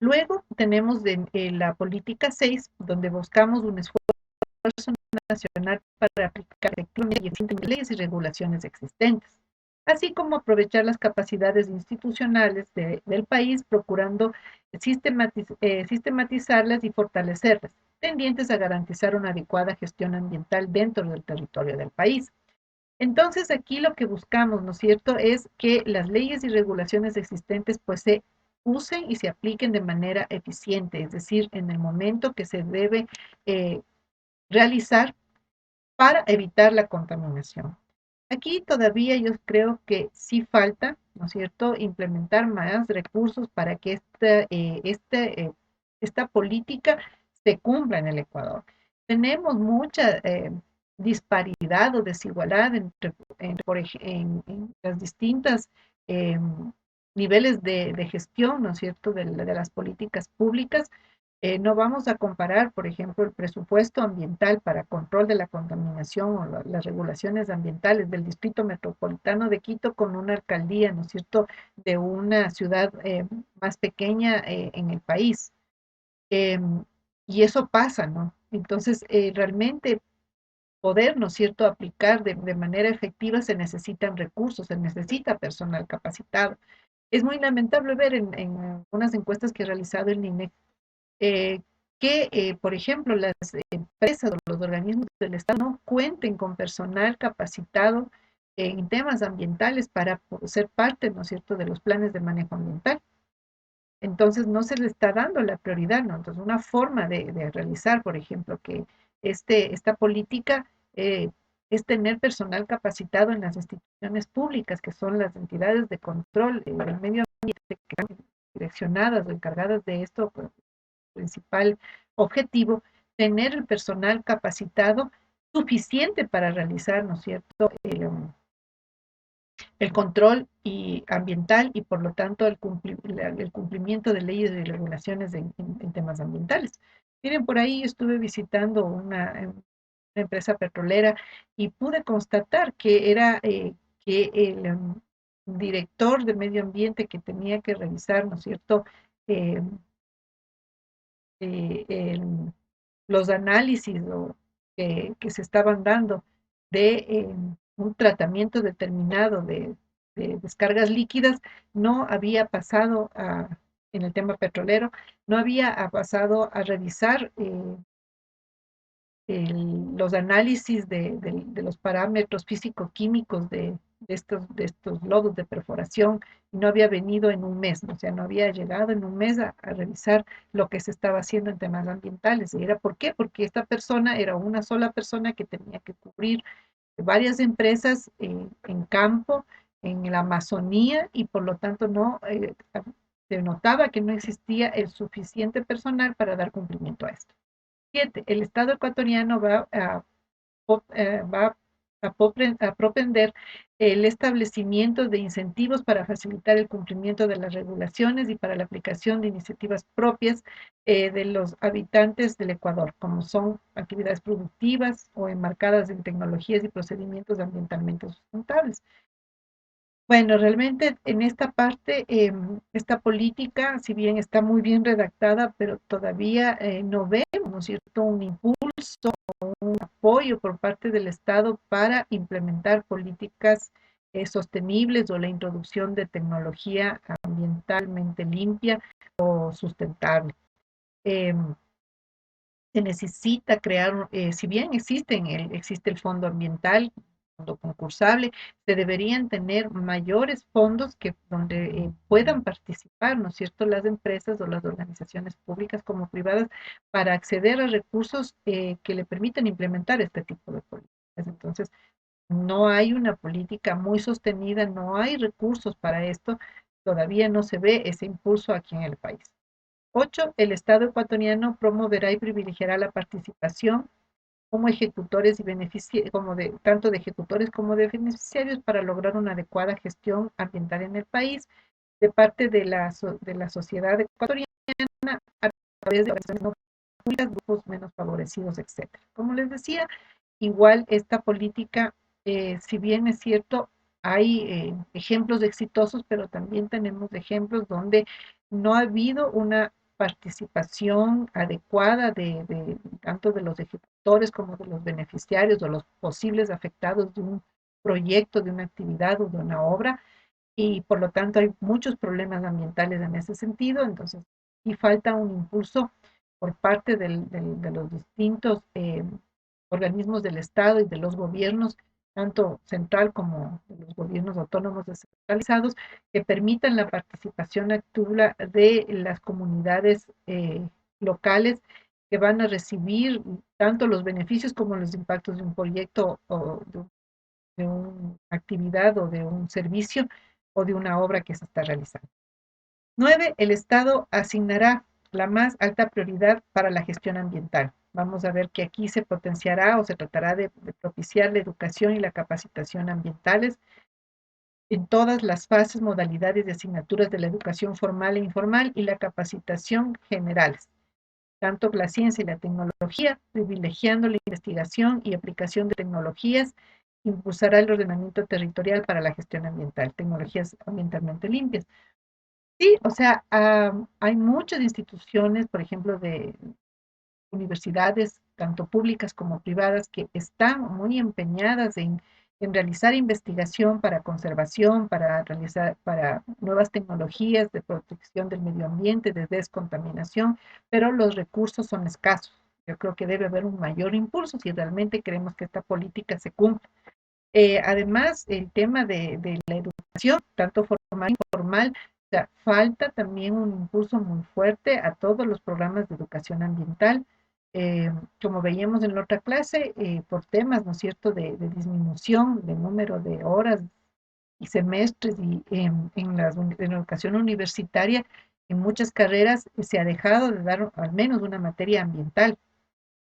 Luego tenemos la política 6, donde buscamos un esfuerzo nacional para aplicar efectivamente leyes y regulaciones existentes, así como aprovechar las capacidades institucionales del país, procurando sistematizarlas y fortalecerlas, tendientes a garantizar una adecuada gestión ambiental dentro del territorio del país. Entonces, aquí lo que buscamos, ¿no es cierto?, es que las leyes y regulaciones existentes pues se usen y se apliquen de manera eficiente, es decir, en el momento que se debe eh, realizar para evitar la contaminación. Aquí todavía yo creo que sí falta, ¿no es cierto?, implementar más recursos para que esta política se cumpla en el Ecuador. Tenemos mucha disparidad o desigualdad en las distintas eh, niveles de gestión, ¿no es cierto?, de las políticas públicas. No vamos a comparar, por ejemplo, el presupuesto ambiental para control de la contaminación o las regulaciones ambientales del Distrito Metropolitano de Quito con una alcaldía, ¿no es cierto?, de una ciudad más pequeña en el país. Em, y eso pasa, ¿no? Entonces, realmente poder, ¿no es cierto?, aplicar de manera efectiva se necesitan recursos, se necesita personal capacitado. Es muy lamentable ver en unas encuestas que ha realizado el INE eh, que, por ejemplo, las empresas o los organismos del Estado no cuenten con personal capacitado en temas ambientales para ser parte, ¿no es cierto?, de los planes de manejo ambiental. Entonces, no se le está dando la prioridad, ¿no? Entonces, una forma de realizar, por ejemplo, que esta política es tener personal capacitado en las instituciones públicas, que son las entidades de control del medio ambiente, que están direccionadas o encargadas de esto, pues, principal objetivo, tener el personal capacitado suficiente para realizar, ¿no es cierto?, el control ambiental y por lo tanto el cumplimiento de leyes y regulaciones en temas ambientales. Miren, por ahí estuve visitando una empresa petrolera y pude constatar que era que el director de medio ambiente que tenía que revisar, ¿no es cierto?, eh, eh, el- los análisis que se estaban dando de un tratamiento determinado de descargas líquidas, no había pasado en el tema petrolero, no había pasado a revisar los análisis de los parámetros físico-químicos de estos lodos de perforación, y no había venido en un mes, o sea, no había llegado en un mes a revisar lo que se estaba haciendo en temas ambientales. ¿Y era por qué? Porque esta persona era una sola persona que tenía que cubrir varias empresas en campo, en la Amazonía, y por lo tanto no se notaba que no existía el suficiente personal para dar cumplimiento a esto. 7. El Estado ecuatoriano va a propender el establecimiento de incentivos para facilitar el cumplimiento de las regulaciones y para la aplicación de iniciativas propias de los habitantes del Ecuador, como son actividades productivas o enmarcadas en tecnologías y procedimientos ambientalmente sustentables. Bueno, realmente en esta parte, esta política, si bien está muy bien redactada, pero todavía no vemos, ¿no es cierto?, un impulso, un apoyo por parte del Estado para implementar políticas sostenibles o la introducción de tecnología ambientalmente limpia o sustentable. Em, Se necesita crear, si bien existe el fondo ambiental, fondo concursable, se deberían tener mayores fondos donde puedan participar, ¿no es cierto?, las empresas o las organizaciones públicas como privadas para acceder a recursos que le permitan implementar este tipo de políticas. Entonces, no hay una política muy sostenida, no hay recursos para esto, todavía no se ve ese impulso aquí en el país. 8. El Estado ecuatoriano promoverá y privilegiará la participación como ejecutores y tanto de ejecutores como de beneficiarios para lograr una adecuada gestión ambiental en el país de parte de la sociedad ecuatoriana a través de organizaciones no públicas, grupos menos favorecidos, etcétera. Como les decía, igual esta política, si bien es cierto, hay ejemplos exitosos, pero también tenemos ejemplos donde no ha habido una participación adecuada tanto de los ejecutores como de los beneficiarios o los posibles afectados de un proyecto, de una actividad o de una obra, y por lo tanto hay muchos problemas ambientales en ese sentido. Entonces, y falta un impulso por parte de los distintos organismos del Estado y de los gobiernos, tanto central como de los gobiernos autónomos descentralizados, que permitan la participación activa de las comunidades locales, que van a recibir tanto los beneficios como los impactos de un proyecto o de una actividad o de un servicio o de una obra que se está realizando. 9. El Estado asignará la más alta prioridad para la gestión ambiental. Vamos a ver que aquí se potenciará o se tratará de propiciar la educación y la capacitación ambientales en todas las fases, modalidades y asignaturas de la educación formal e informal y la capacitación generales, tanto la ciencia y la tecnología, privilegiando la investigación y aplicación de tecnologías, impulsará el ordenamiento territorial para la gestión ambiental, tecnologías ambientalmente limpias. Sí, o sea, hay muchas instituciones, por ejemplo, de universidades, tanto públicas como privadas, que están muy empeñadas en realizar investigación para conservación, para nuevas tecnologías de protección del medio ambiente, de descontaminación, pero los recursos son escasos. Yo creo que debe haber un mayor impulso si realmente queremos que esta política se cumpla. Además, el tema de la educación, tanto formal como informal, o sea, falta también un impulso muy fuerte a todos los programas de educación ambiental. Como veíamos en la otra clase, por temas, ¿no es cierto?, de disminución de número de horas y semestres y en la educación universitaria, en muchas carreras se ha dejado de dar al menos una materia ambiental.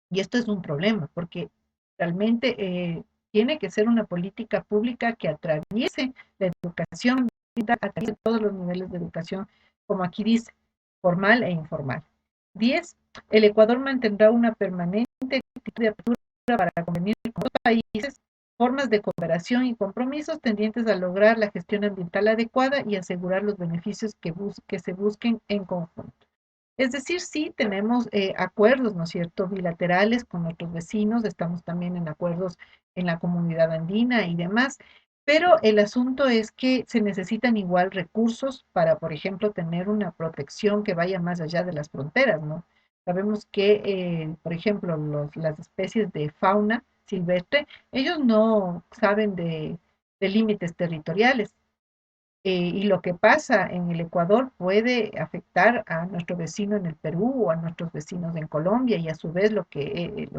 Y esto es un problema, porque realmente tiene que ser una política pública que atraviese la educación, atraviese todos los niveles de educación, como aquí dice, formal e informal. 10. El Ecuador mantendrá una permanente actitud de apertura para convenir con los países, formas de cooperación y compromisos tendientes a lograr la gestión ambiental adecuada y asegurar los beneficios que se busquen en conjunto. Es decir, sí tenemos acuerdos, ¿no es cierto?, bilaterales con nuestros vecinos, estamos también en acuerdos en la comunidad andina y demás, pero el asunto es que se necesitan igual recursos para, por ejemplo, tener una protección que vaya más allá de las fronteras, ¿no? Sabemos que, por ejemplo, las especies de fauna silvestre, ellos no saben de límites territoriales, y lo que pasa en el Ecuador puede afectar a nuestro vecino en el Perú o a nuestros vecinos en Colombia, y a su vez los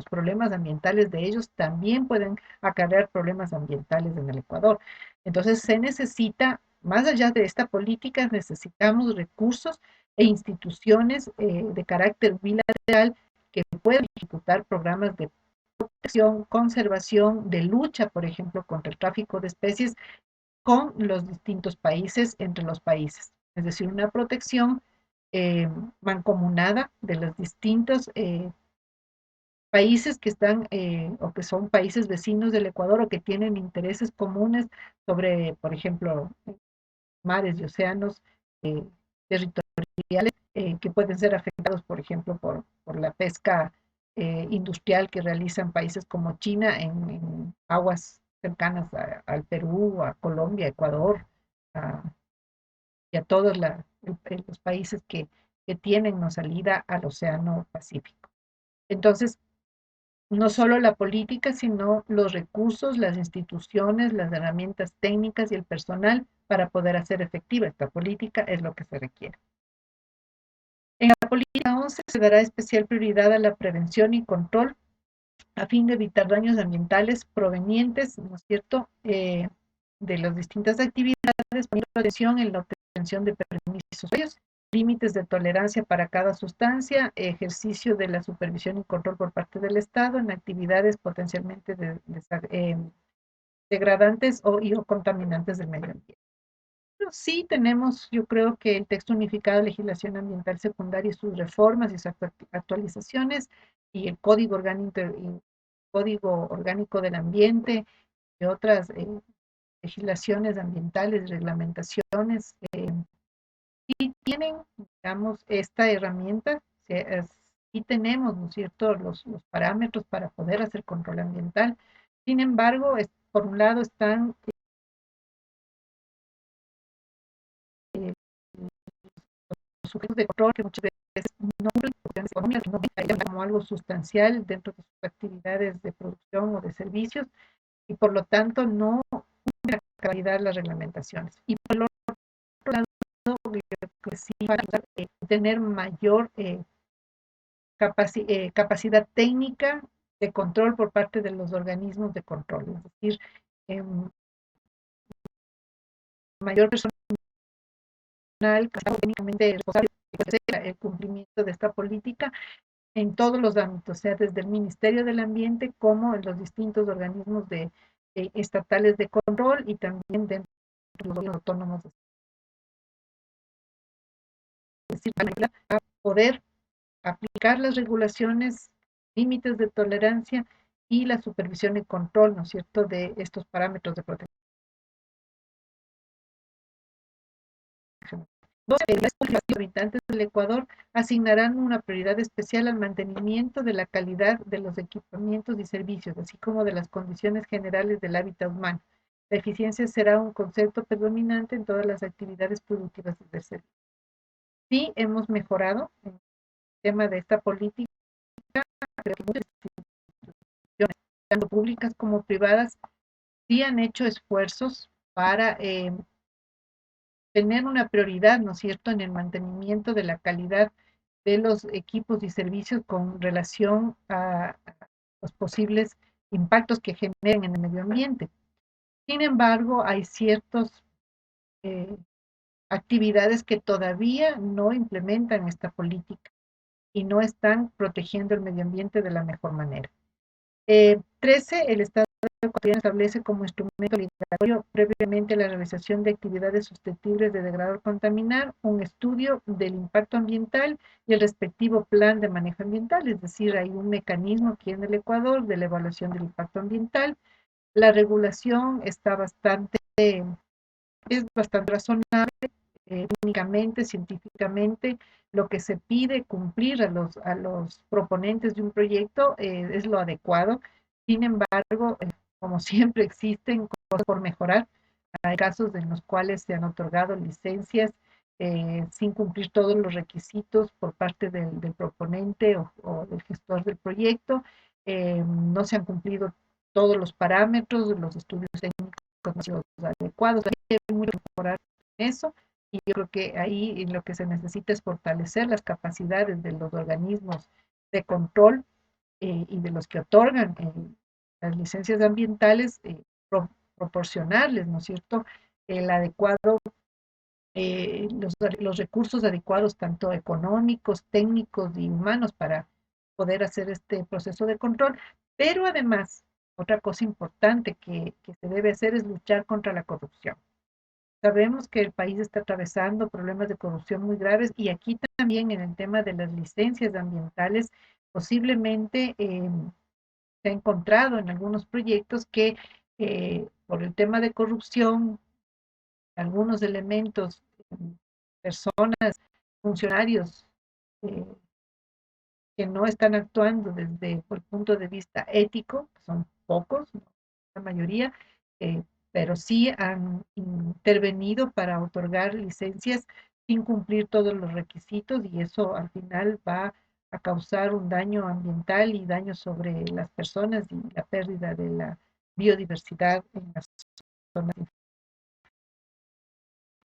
problemas ambientales de ellos también pueden acarrear problemas ambientales en el Ecuador. Entonces se necesita, más allá de esta política, necesitamos recursos e instituciones de carácter bilateral que puedan ejecutar programas de protección, conservación, de lucha, por ejemplo, contra el tráfico de especies con los distintos países, entre los países. Es decir, una protección mancomunada de los distintos países que están o que son países vecinos del Ecuador o que tienen intereses comunes sobre, por ejemplo, mares y océanos eh, territoriales que pueden ser afectados, por ejemplo, por la pesca industrial que realizan países como China en aguas cercanas al Perú, a Colombia, a Ecuador, a, y a todos los países que tienen una salida al Océano Pacífico. Entonces, no solo la política, sino los recursos, las instituciones, las herramientas técnicas y el personal para poder hacer efectiva esta política es lo que se requiere. En la política 11 se dará especial prioridad a la prevención y control a fin de evitar daños ambientales provenientes, ¿no es cierto?, de las distintas actividades, poniendo atención en la obtención de permisos, límites de tolerancia para cada sustancia, ejercicio de la supervisión y control por parte del Estado en actividades potencialmente degradantes o contaminantes del medio ambiente. Pero sí tenemos, yo creo que el texto unificado de legislación ambiental secundaria y sus reformas y sus actualizaciones y el Código Orgánico del Ambiente y otras legislaciones ambientales, reglamentaciones sí tienen, digamos, esta herramienta, sí tenemos, ¿no es cierto?, los parámetros para poder hacer control ambiental. Sin embargo, por un lado están eh, los sujetos de control que muchas veces no cumplen funciones económicas, no ven como algo sustancial dentro de sus actividades de producción o de servicios y por lo tanto no cumplen a cabalidad las reglamentaciones. Y por el otro lado, que sí va a tener mayor capacidad técnica de control por parte de los organismos de control, es decir, eh, mayor personal técnicamente responsable de el cumplimiento de esta política en todos los ámbitos, sea desde el Ministerio del Ambiente como en los distintos organismos estatales de control y también dentro de los gobiernos autónomos. Es decir, a poder aplicar las regulaciones, límites de tolerancia y la supervisión y control, ¿no es cierto?, de estos parámetros de protección. Los habitantes del Ecuador asignarán una prioridad especial al mantenimiento de la calidad de los equipamientos y servicios, así como de las condiciones generales del hábitat humano. La eficiencia será un concepto predominante en todas las actividades productivas del servicio. Sí, hemos mejorado en el tema de esta política, pero muchas instituciones, tanto públicas como privadas, sí han hecho esfuerzos para tener una prioridad, ¿no es cierto?, en el mantenimiento de la calidad de los equipos y servicios con relación a los posibles impactos que generen en el medio ambiente. Sin embargo, hay ciertas eh, actividades que todavía no implementan esta política y no están protegiendo el medio ambiente de la mejor manera. 13. El Estado ecuatoriano establece como instrumento obligatorio previamente la realización de actividades susceptibles de degradar o contaminar, un estudio del impacto ambiental y el respectivo plan de manejo ambiental, es decir, hay un mecanismo aquí en el Ecuador de la evaluación del impacto ambiental. La regulación es bastante razonable, técnicamente, científicamente, lo que se pide cumplir a los proponentes de un proyecto es lo adecuado. Sin embargo, como siempre existen cosas por mejorar. Hay casos en los cuales se han otorgado licencias sin cumplir todos los requisitos por parte del proponente o del gestor del proyecto. No se han cumplido todos los parámetros, los estudios técnicos adecuados. Hay mucho que mejorar en eso. Y yo creo que ahí lo que se necesita es fortalecer las capacidades de los organismos de control y de los que otorgan las licencias ambientales, proporcionarles, ¿no es cierto?, el adecuado, los recursos adecuados, tanto económicos, técnicos y humanos, para poder hacer este proceso de control. Pero además, otra cosa importante que se debe hacer es luchar contra la corrupción. Sabemos que el país está atravesando problemas de corrupción muy graves y aquí también en el tema de las licencias ambientales, posiblemente se ha encontrado en algunos proyectos que por el tema de corrupción, algunos elementos, personas, funcionarios eh, que no están actuando desde el punto de vista ético, que son pocos, ¿no?, la mayoría, eh, pero sí han intervenido para otorgar licencias sin cumplir todos los requisitos y eso al final va a causar un daño ambiental y daño sobre las personas y la pérdida de la biodiversidad en las zonas.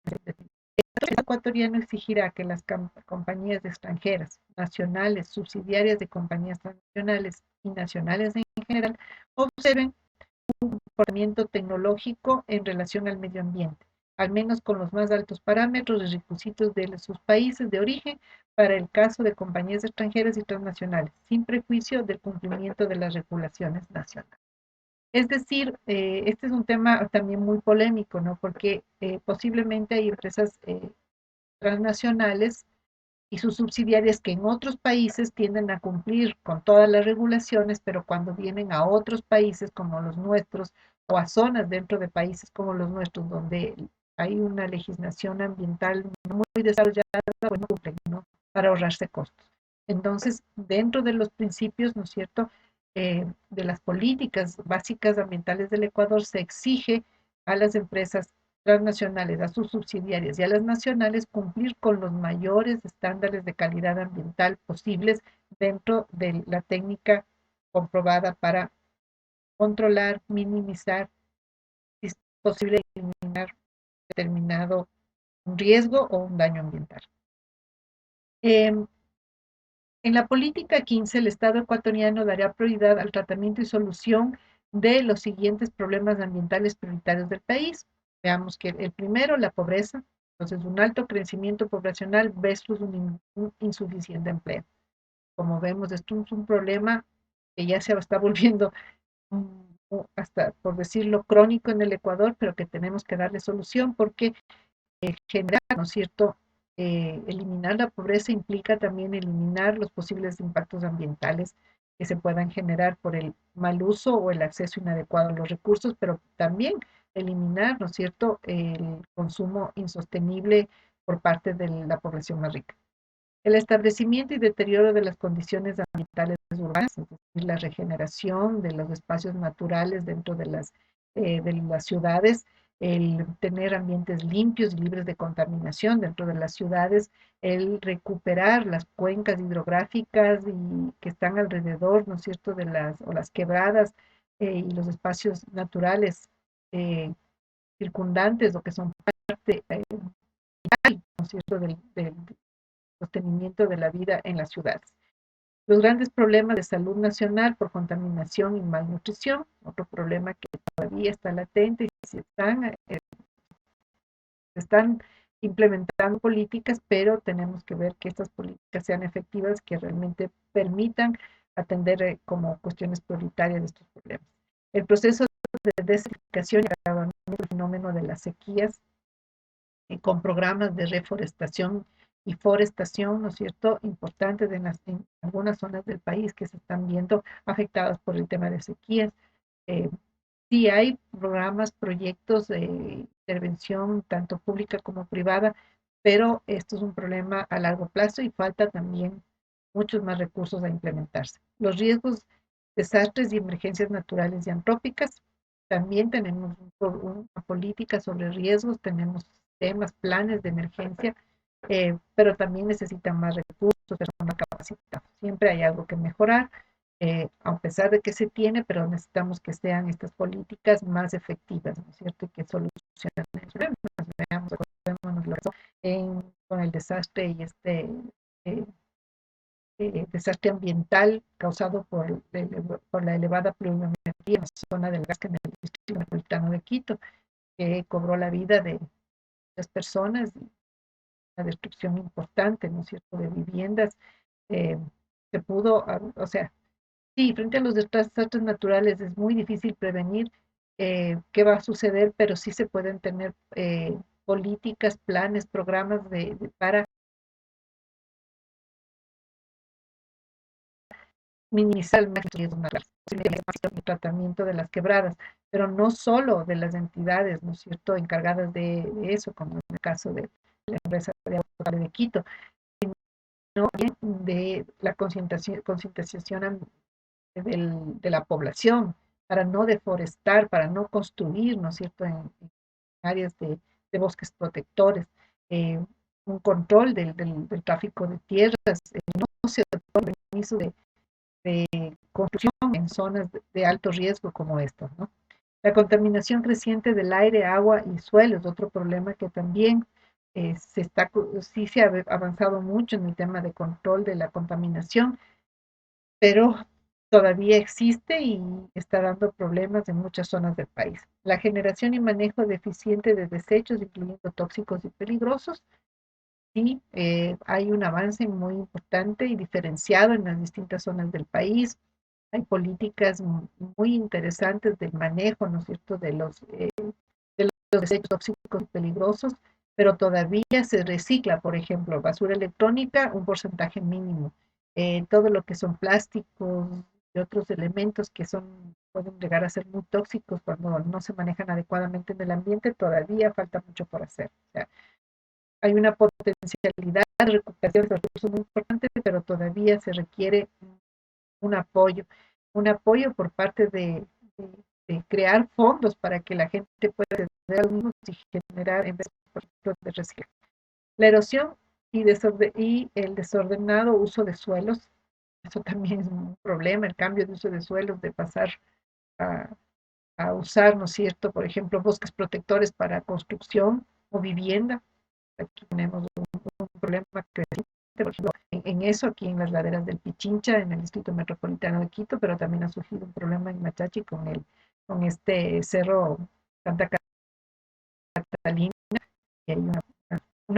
El ecuatoriano exigirá que las compañías extranjeras, nacionales, subsidiarias de compañías transnacionales y nacionales en general, observen comportamiento tecnológico en relación al medio ambiente, al menos con los más altos parámetros y requisitos de sus países de origen para el caso de compañías extranjeras y transnacionales, sin prejuicio del cumplimiento de las regulaciones nacionales. Es decir, este es un tema también muy polémico, ¿no? Porque posiblemente hay empresas transnacionales y sus subsidiarias que en otros países tienden a cumplir con todas las regulaciones, pero cuando vienen a otros países como los nuestros o a zonas dentro de países como los nuestros, donde hay una legislación ambiental no muy desarrollada, bueno, cumplen, ¿no? Para ahorrarse costos. Entonces, dentro de los principios, ¿no es cierto?, de las políticas básicas ambientales del Ecuador, se exige a las empresas transnacionales, a sus subsidiarias y a las nacionales cumplir con los mayores estándares de calidad ambiental posibles dentro de la técnica comprobada para controlar, minimizar, si es posible eliminar determinado riesgo o un daño ambiental. Eh, En la política 15, el Estado ecuatoriano dará prioridad al tratamiento y solución de los siguientes problemas ambientales prioritarios del país. Veamos que el primero, la pobreza. Entonces, un alto crecimiento poblacional versus un insuficiente empleo. Como vemos, esto es un problema que ya se está volviendo hasta, por decirlo, crónico en el Ecuador, pero que tenemos que darle solución porque generar, ¿no es cierto? Eliminar la pobreza implica también eliminar los posibles impactos ambientales que se puedan generar por el mal uso o el acceso inadecuado a los recursos, pero también eliminar, ¿no es cierto?, el consumo insostenible por parte de la población más rica. El establecimiento y deterioro de las condiciones ambientales urbanas, es decir, la regeneración de los espacios naturales dentro de las ciudades, el tener ambientes limpios y libres de contaminación dentro de las ciudades, el recuperar las cuencas hidrográficas y que están alrededor, ¿no es cierto?, de las quebradas y los espacios naturales eh, circundantes o que son parte, ¿no es cierto?, del sostenimiento de la vida en las ciudades. Los grandes problemas de salud nacional por contaminación y malnutrición, otro problema que todavía está latente y se están implementando políticas, pero tenemos que ver que estas políticas sean efectivas, que realmente permitan atender como cuestiones prioritarias de estos problemas. El proceso de desertificación y agravamiento del fenómeno de las sequías con programas de reforestación y forestación, ¿no es cierto?, importantes en algunas zonas del país que se están viendo afectadas por el tema de sequías. Eh, sí hay programas, proyectos de intervención, tanto pública como privada, pero esto es un problema a largo plazo y falta también muchos más recursos a implementarse. Los riesgos, desastres y emergencias naturales y antrópicas. También tenemos una política sobre riesgos, tenemos temas, planes de emergencia, pero también necesitan más recursos, personal capacitado. Siempre hay algo que mejorar, a pesar de que se tiene, pero necesitamos que sean estas políticas más efectivas, ¿no es cierto? Y que solucionen los problemas. Veamos, acordémonos lo que pasó con el desastre y eh, desastre ambiental causado por la elevada pluviometría en la zona del Gasca en el distrito metropolitano de Quito, que cobró la vida de las personas, la destrucción importante, ¿no es cierto?, de viviendas. eh, Se pudo, o sea, sí, frente a los desastres naturales es muy difícil prevenir qué va a suceder, pero sí se pueden tener políticas, planes, programas para minimizar el riesgos naturales, el tratamiento de las quebradas, pero no solo de las entidades, ¿no es cierto?, encargadas de eso, como en el caso de la empresa de agua potable de Quito, sino también de la concientización de la población, para no deforestar, para no construir, ¿no es cierto?, en áreas de bosques protectores, eh, un control del tráfico de tierras, no se otorga permiso de construcción en zonas de alto riesgo como estas, ¿no? La contaminación creciente del aire, agua y suelo es otro problema que también sí se ha avanzado mucho en el tema de control de la contaminación, pero todavía existe y está dando problemas en muchas zonas del país. La generación y manejo deficiente de desechos, incluyendo tóxicos y peligrosos, sí, hay un avance muy importante y diferenciado en las distintas zonas del país. Hay políticas muy interesantes del manejo, ¿no es cierto?, de los desechos tóxicos y peligrosos, pero todavía se recicla, por ejemplo, basura electrónica, un porcentaje mínimo. Todo lo que son plásticos, y otros elementos que pueden llegar a ser muy tóxicos cuando no se manejan adecuadamente en el ambiente, todavía falta mucho por hacer. O sea, hay una potencialidad de recuperación de recursos muy importante, pero todavía se requiere un apoyo, un apoyo por parte de crear fondos para que la gente pueda tener los mismos y generar en vez de reciclar. La erosión y el desordenado uso de suelos, eso también es un problema, el cambio de uso de suelos, de pasar a, a usar, ¿no es cierto?, por ejemplo, bosques protectores para construcción o vivienda. Aquí tenemos un problema creciente, por ejemplo, en eso, aquí en las laderas del Pichincha, en el distrito metropolitano de Quito, pero también ha surgido un problema en Machachi con este cerro Santa Catalina, que hay una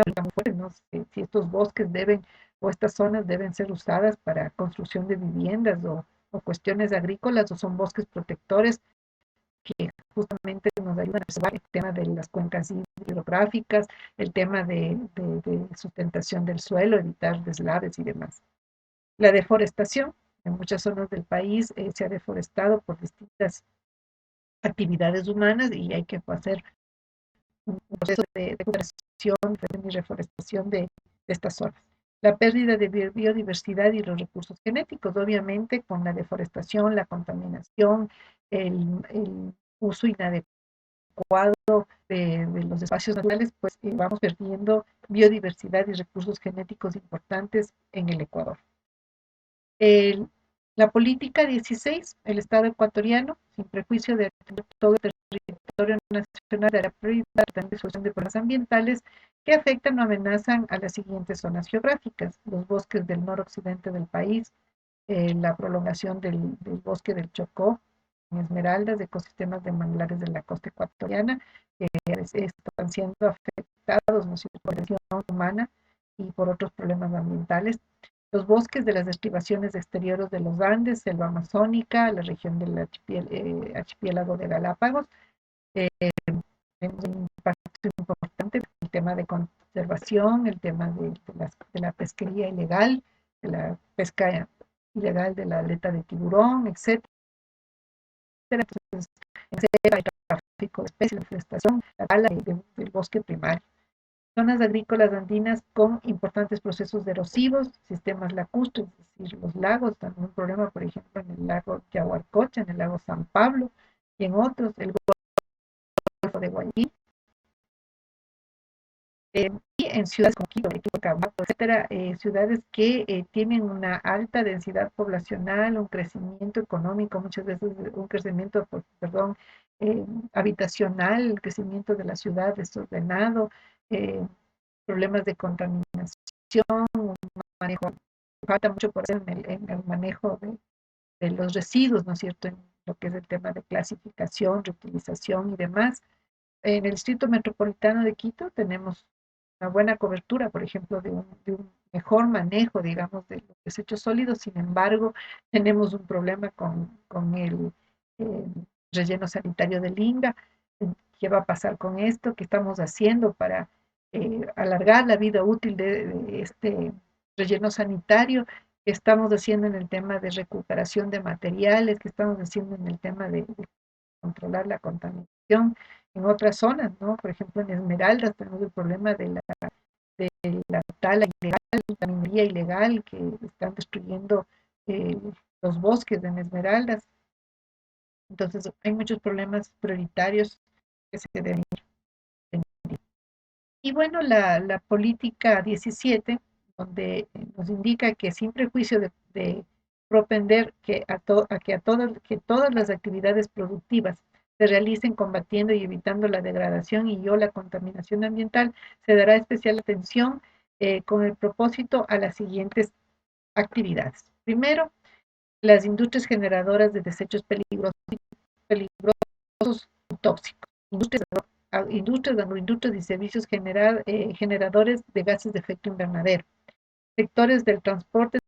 lucha muy fuerte, ¿no? Si estos bosques deben, o estas zonas deben ser usadas para construcción de viviendas o cuestiones agrícolas, o son bosques protectores que justamente nos ayudan a preservar el tema de las cuencas hidrográficas, el tema de sustentación del suelo, evitar deslaves y demás. La deforestación, en muchas zonas del país se ha deforestado por distintas actividades humanas y hay que hacer un proceso de recuperación y reforestación de estas zonas. La pérdida de biodiversidad y los recursos genéticos, obviamente con la deforestación, la contaminación, el uso inadecuado de los espacios naturales, pues vamos perdiendo biodiversidad y recursos genéticos importantes en el Ecuador. El, la política 16, el Estado ecuatoriano, sin prejuicio de todo el territorio nacional, dará prioridad a la solución de problemas ambientales que afectan o amenazan a las siguientes zonas geográficas: los bosques del noroccidente del país, la prolongación del bosque del Chocó, en Esmeraldas, ecosistemas de manglares de la costa ecuatoriana, que están siendo afectados, ¿no?, por la acción humana y por otros problemas ambientales. Los bosques de las estribaciones exteriores de los Andes, selva amazónica, la región del archipiélago de Galápagos, tenemos un impacto importante, el tema de conservación, el tema de la pesquería ilegal, de la pesca ilegal de la aleta de tiburón, etcétera. Entonces, hay tráfico de especies, deforestación, la tala del bosque primario. Zonas agrícolas andinas con importantes procesos erosivos, sistemas lacustres, es decir, los lagos, también un problema, por ejemplo, en el lago Yaguarcocha, en el lago San Pablo, y en otros, el Golfo de Guayaquil, y en ciudades como Quito, Cabaco, etcétera, ciudades que tienen una alta densidad poblacional, un crecimiento económico, muchas veces un crecimiento, perdón, habitacional, el crecimiento de la ciudad desordenado, eh, problemas de contaminación, un manejo, falta mucho por hacer en el manejo de los residuos, ¿no es cierto?, en lo que es el tema de clasificación, reutilización y demás. En el distrito metropolitano de Quito tenemos una buena cobertura, por ejemplo, de un mejor manejo, digamos, de los desechos sólidos. Sin embargo, tenemos un problema con el eh, relleno sanitario del Inga. ¿Qué va a pasar con esto? ¿Qué estamos haciendo para alargar la vida útil de este relleno sanitario? ¿Qué estamos haciendo en el tema de recuperación de materiales? ¿Qué estamos haciendo en el tema de controlar la contaminación en otras zonas, ¿no? Por ejemplo, en Esmeraldas tenemos el problema de la tala ilegal, la minería ilegal, que están destruyendo eh, los bosques en Esmeraldas. Entonces, hay muchos problemas prioritarios que se deben ir. Y bueno, la política 17, donde nos indica que sin prejuicio de propender que todas las actividades productivas se realicen combatiendo y evitando la degradación y o la contaminación ambiental, se dará especial atención con el propósito a las siguientes actividades. Primero, las industrias generadoras de desechos peligrosos y tóxicos. Agroindustrias y servicios generadores de gases de efecto invernadero. Sectores del transporte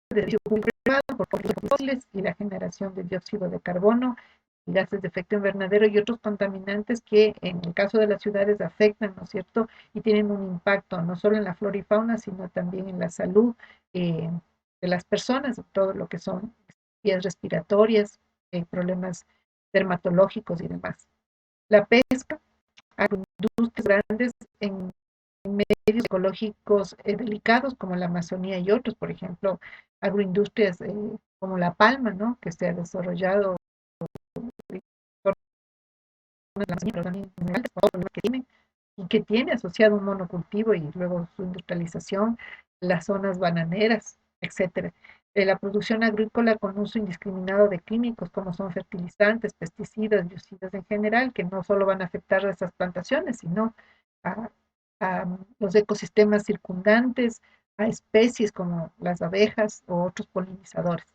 de privado por fósiles y la generación de dióxido de carbono, gases de efecto invernadero y otros contaminantes que en el caso de las ciudades afectan, ¿no es cierto?, y tienen un impacto no solo en la flora y fauna, sino también en la salud de las personas, todo lo que son vías respiratorias, problemas dermatológicos y demás. La pesca, agroindustrias grandes en medios ecológicos delicados como la Amazonía y otros, por ejemplo, agroindustrias como la palma, ¿no? Que se ha desarrollado por la Amazonía, pero también en general, que tienen y que tiene asociado un monocultivo y luego su industrialización, las zonas bananeras, etcétera. La producción agrícola con uso indiscriminado de químicos como son fertilizantes, pesticidas, biocidas en general, que no solo van a afectar a esas plantaciones, sino a, a los ecosistemas circundantes, a especies como las abejas o otros polinizadores.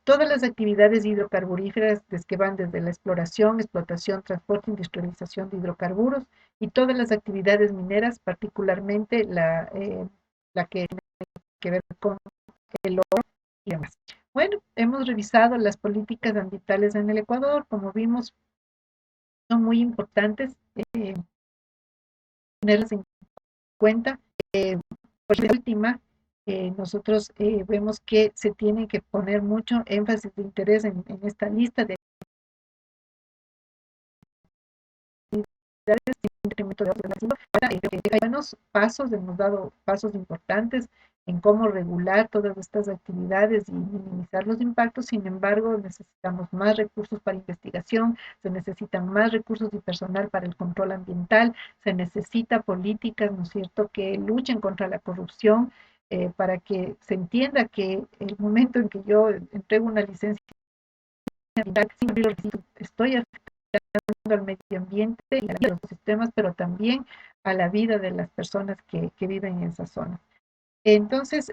Todas las actividades hidrocarburíferas que van desde la exploración, explotación, transporte, industrialización de hidrocarburos y todas las actividades mineras, particularmente la que tiene que ver con el oro y demás. Bueno, hemos revisado las políticas ambientales en el Ecuador, como vimos, son muy importantes tenerlas en cuenta. Por la última, nosotros vemos que se tiene que poner mucho énfasis de interés en esta lista de incremento de hay buenos pasos, hemos dado pasos importantes en cómo regular todas estas actividades y minimizar los impactos. Sin embargo, necesitamos más recursos para investigación, se necesitan más recursos y personal para el control ambiental, se necesita políticas, ¿no es cierto?, que luchen contra la corrupción, para que se entienda que el momento en que yo entrego una licencia ambiental, estoy al medio ambiente y a los sistemas, pero también a la vida de las personas que viven en esa zona. Entonces,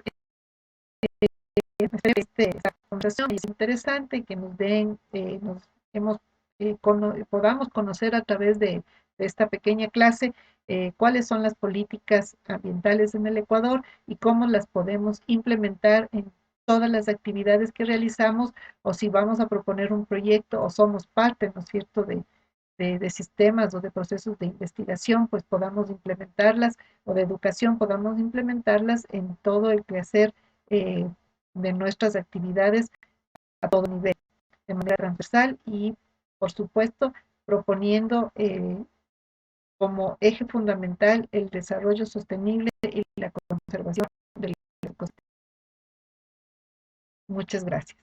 esta conversación es interesante que nos den, hemos, podamos conocer a través de esta pequeña clase cuáles son las políticas ambientales en el Ecuador y cómo las podemos implementar en todas las actividades que realizamos, o si vamos a proponer un proyecto o somos parte, ¿no es cierto?, de sistemas o de procesos de investigación, pues podamos implementarlas, o de educación, podamos implementarlas en todo el quehacer de nuestras actividades a todo nivel, de manera transversal y, por supuesto, proponiendo como eje fundamental el desarrollo sostenible y la conservación del ecosistema. Muchas gracias.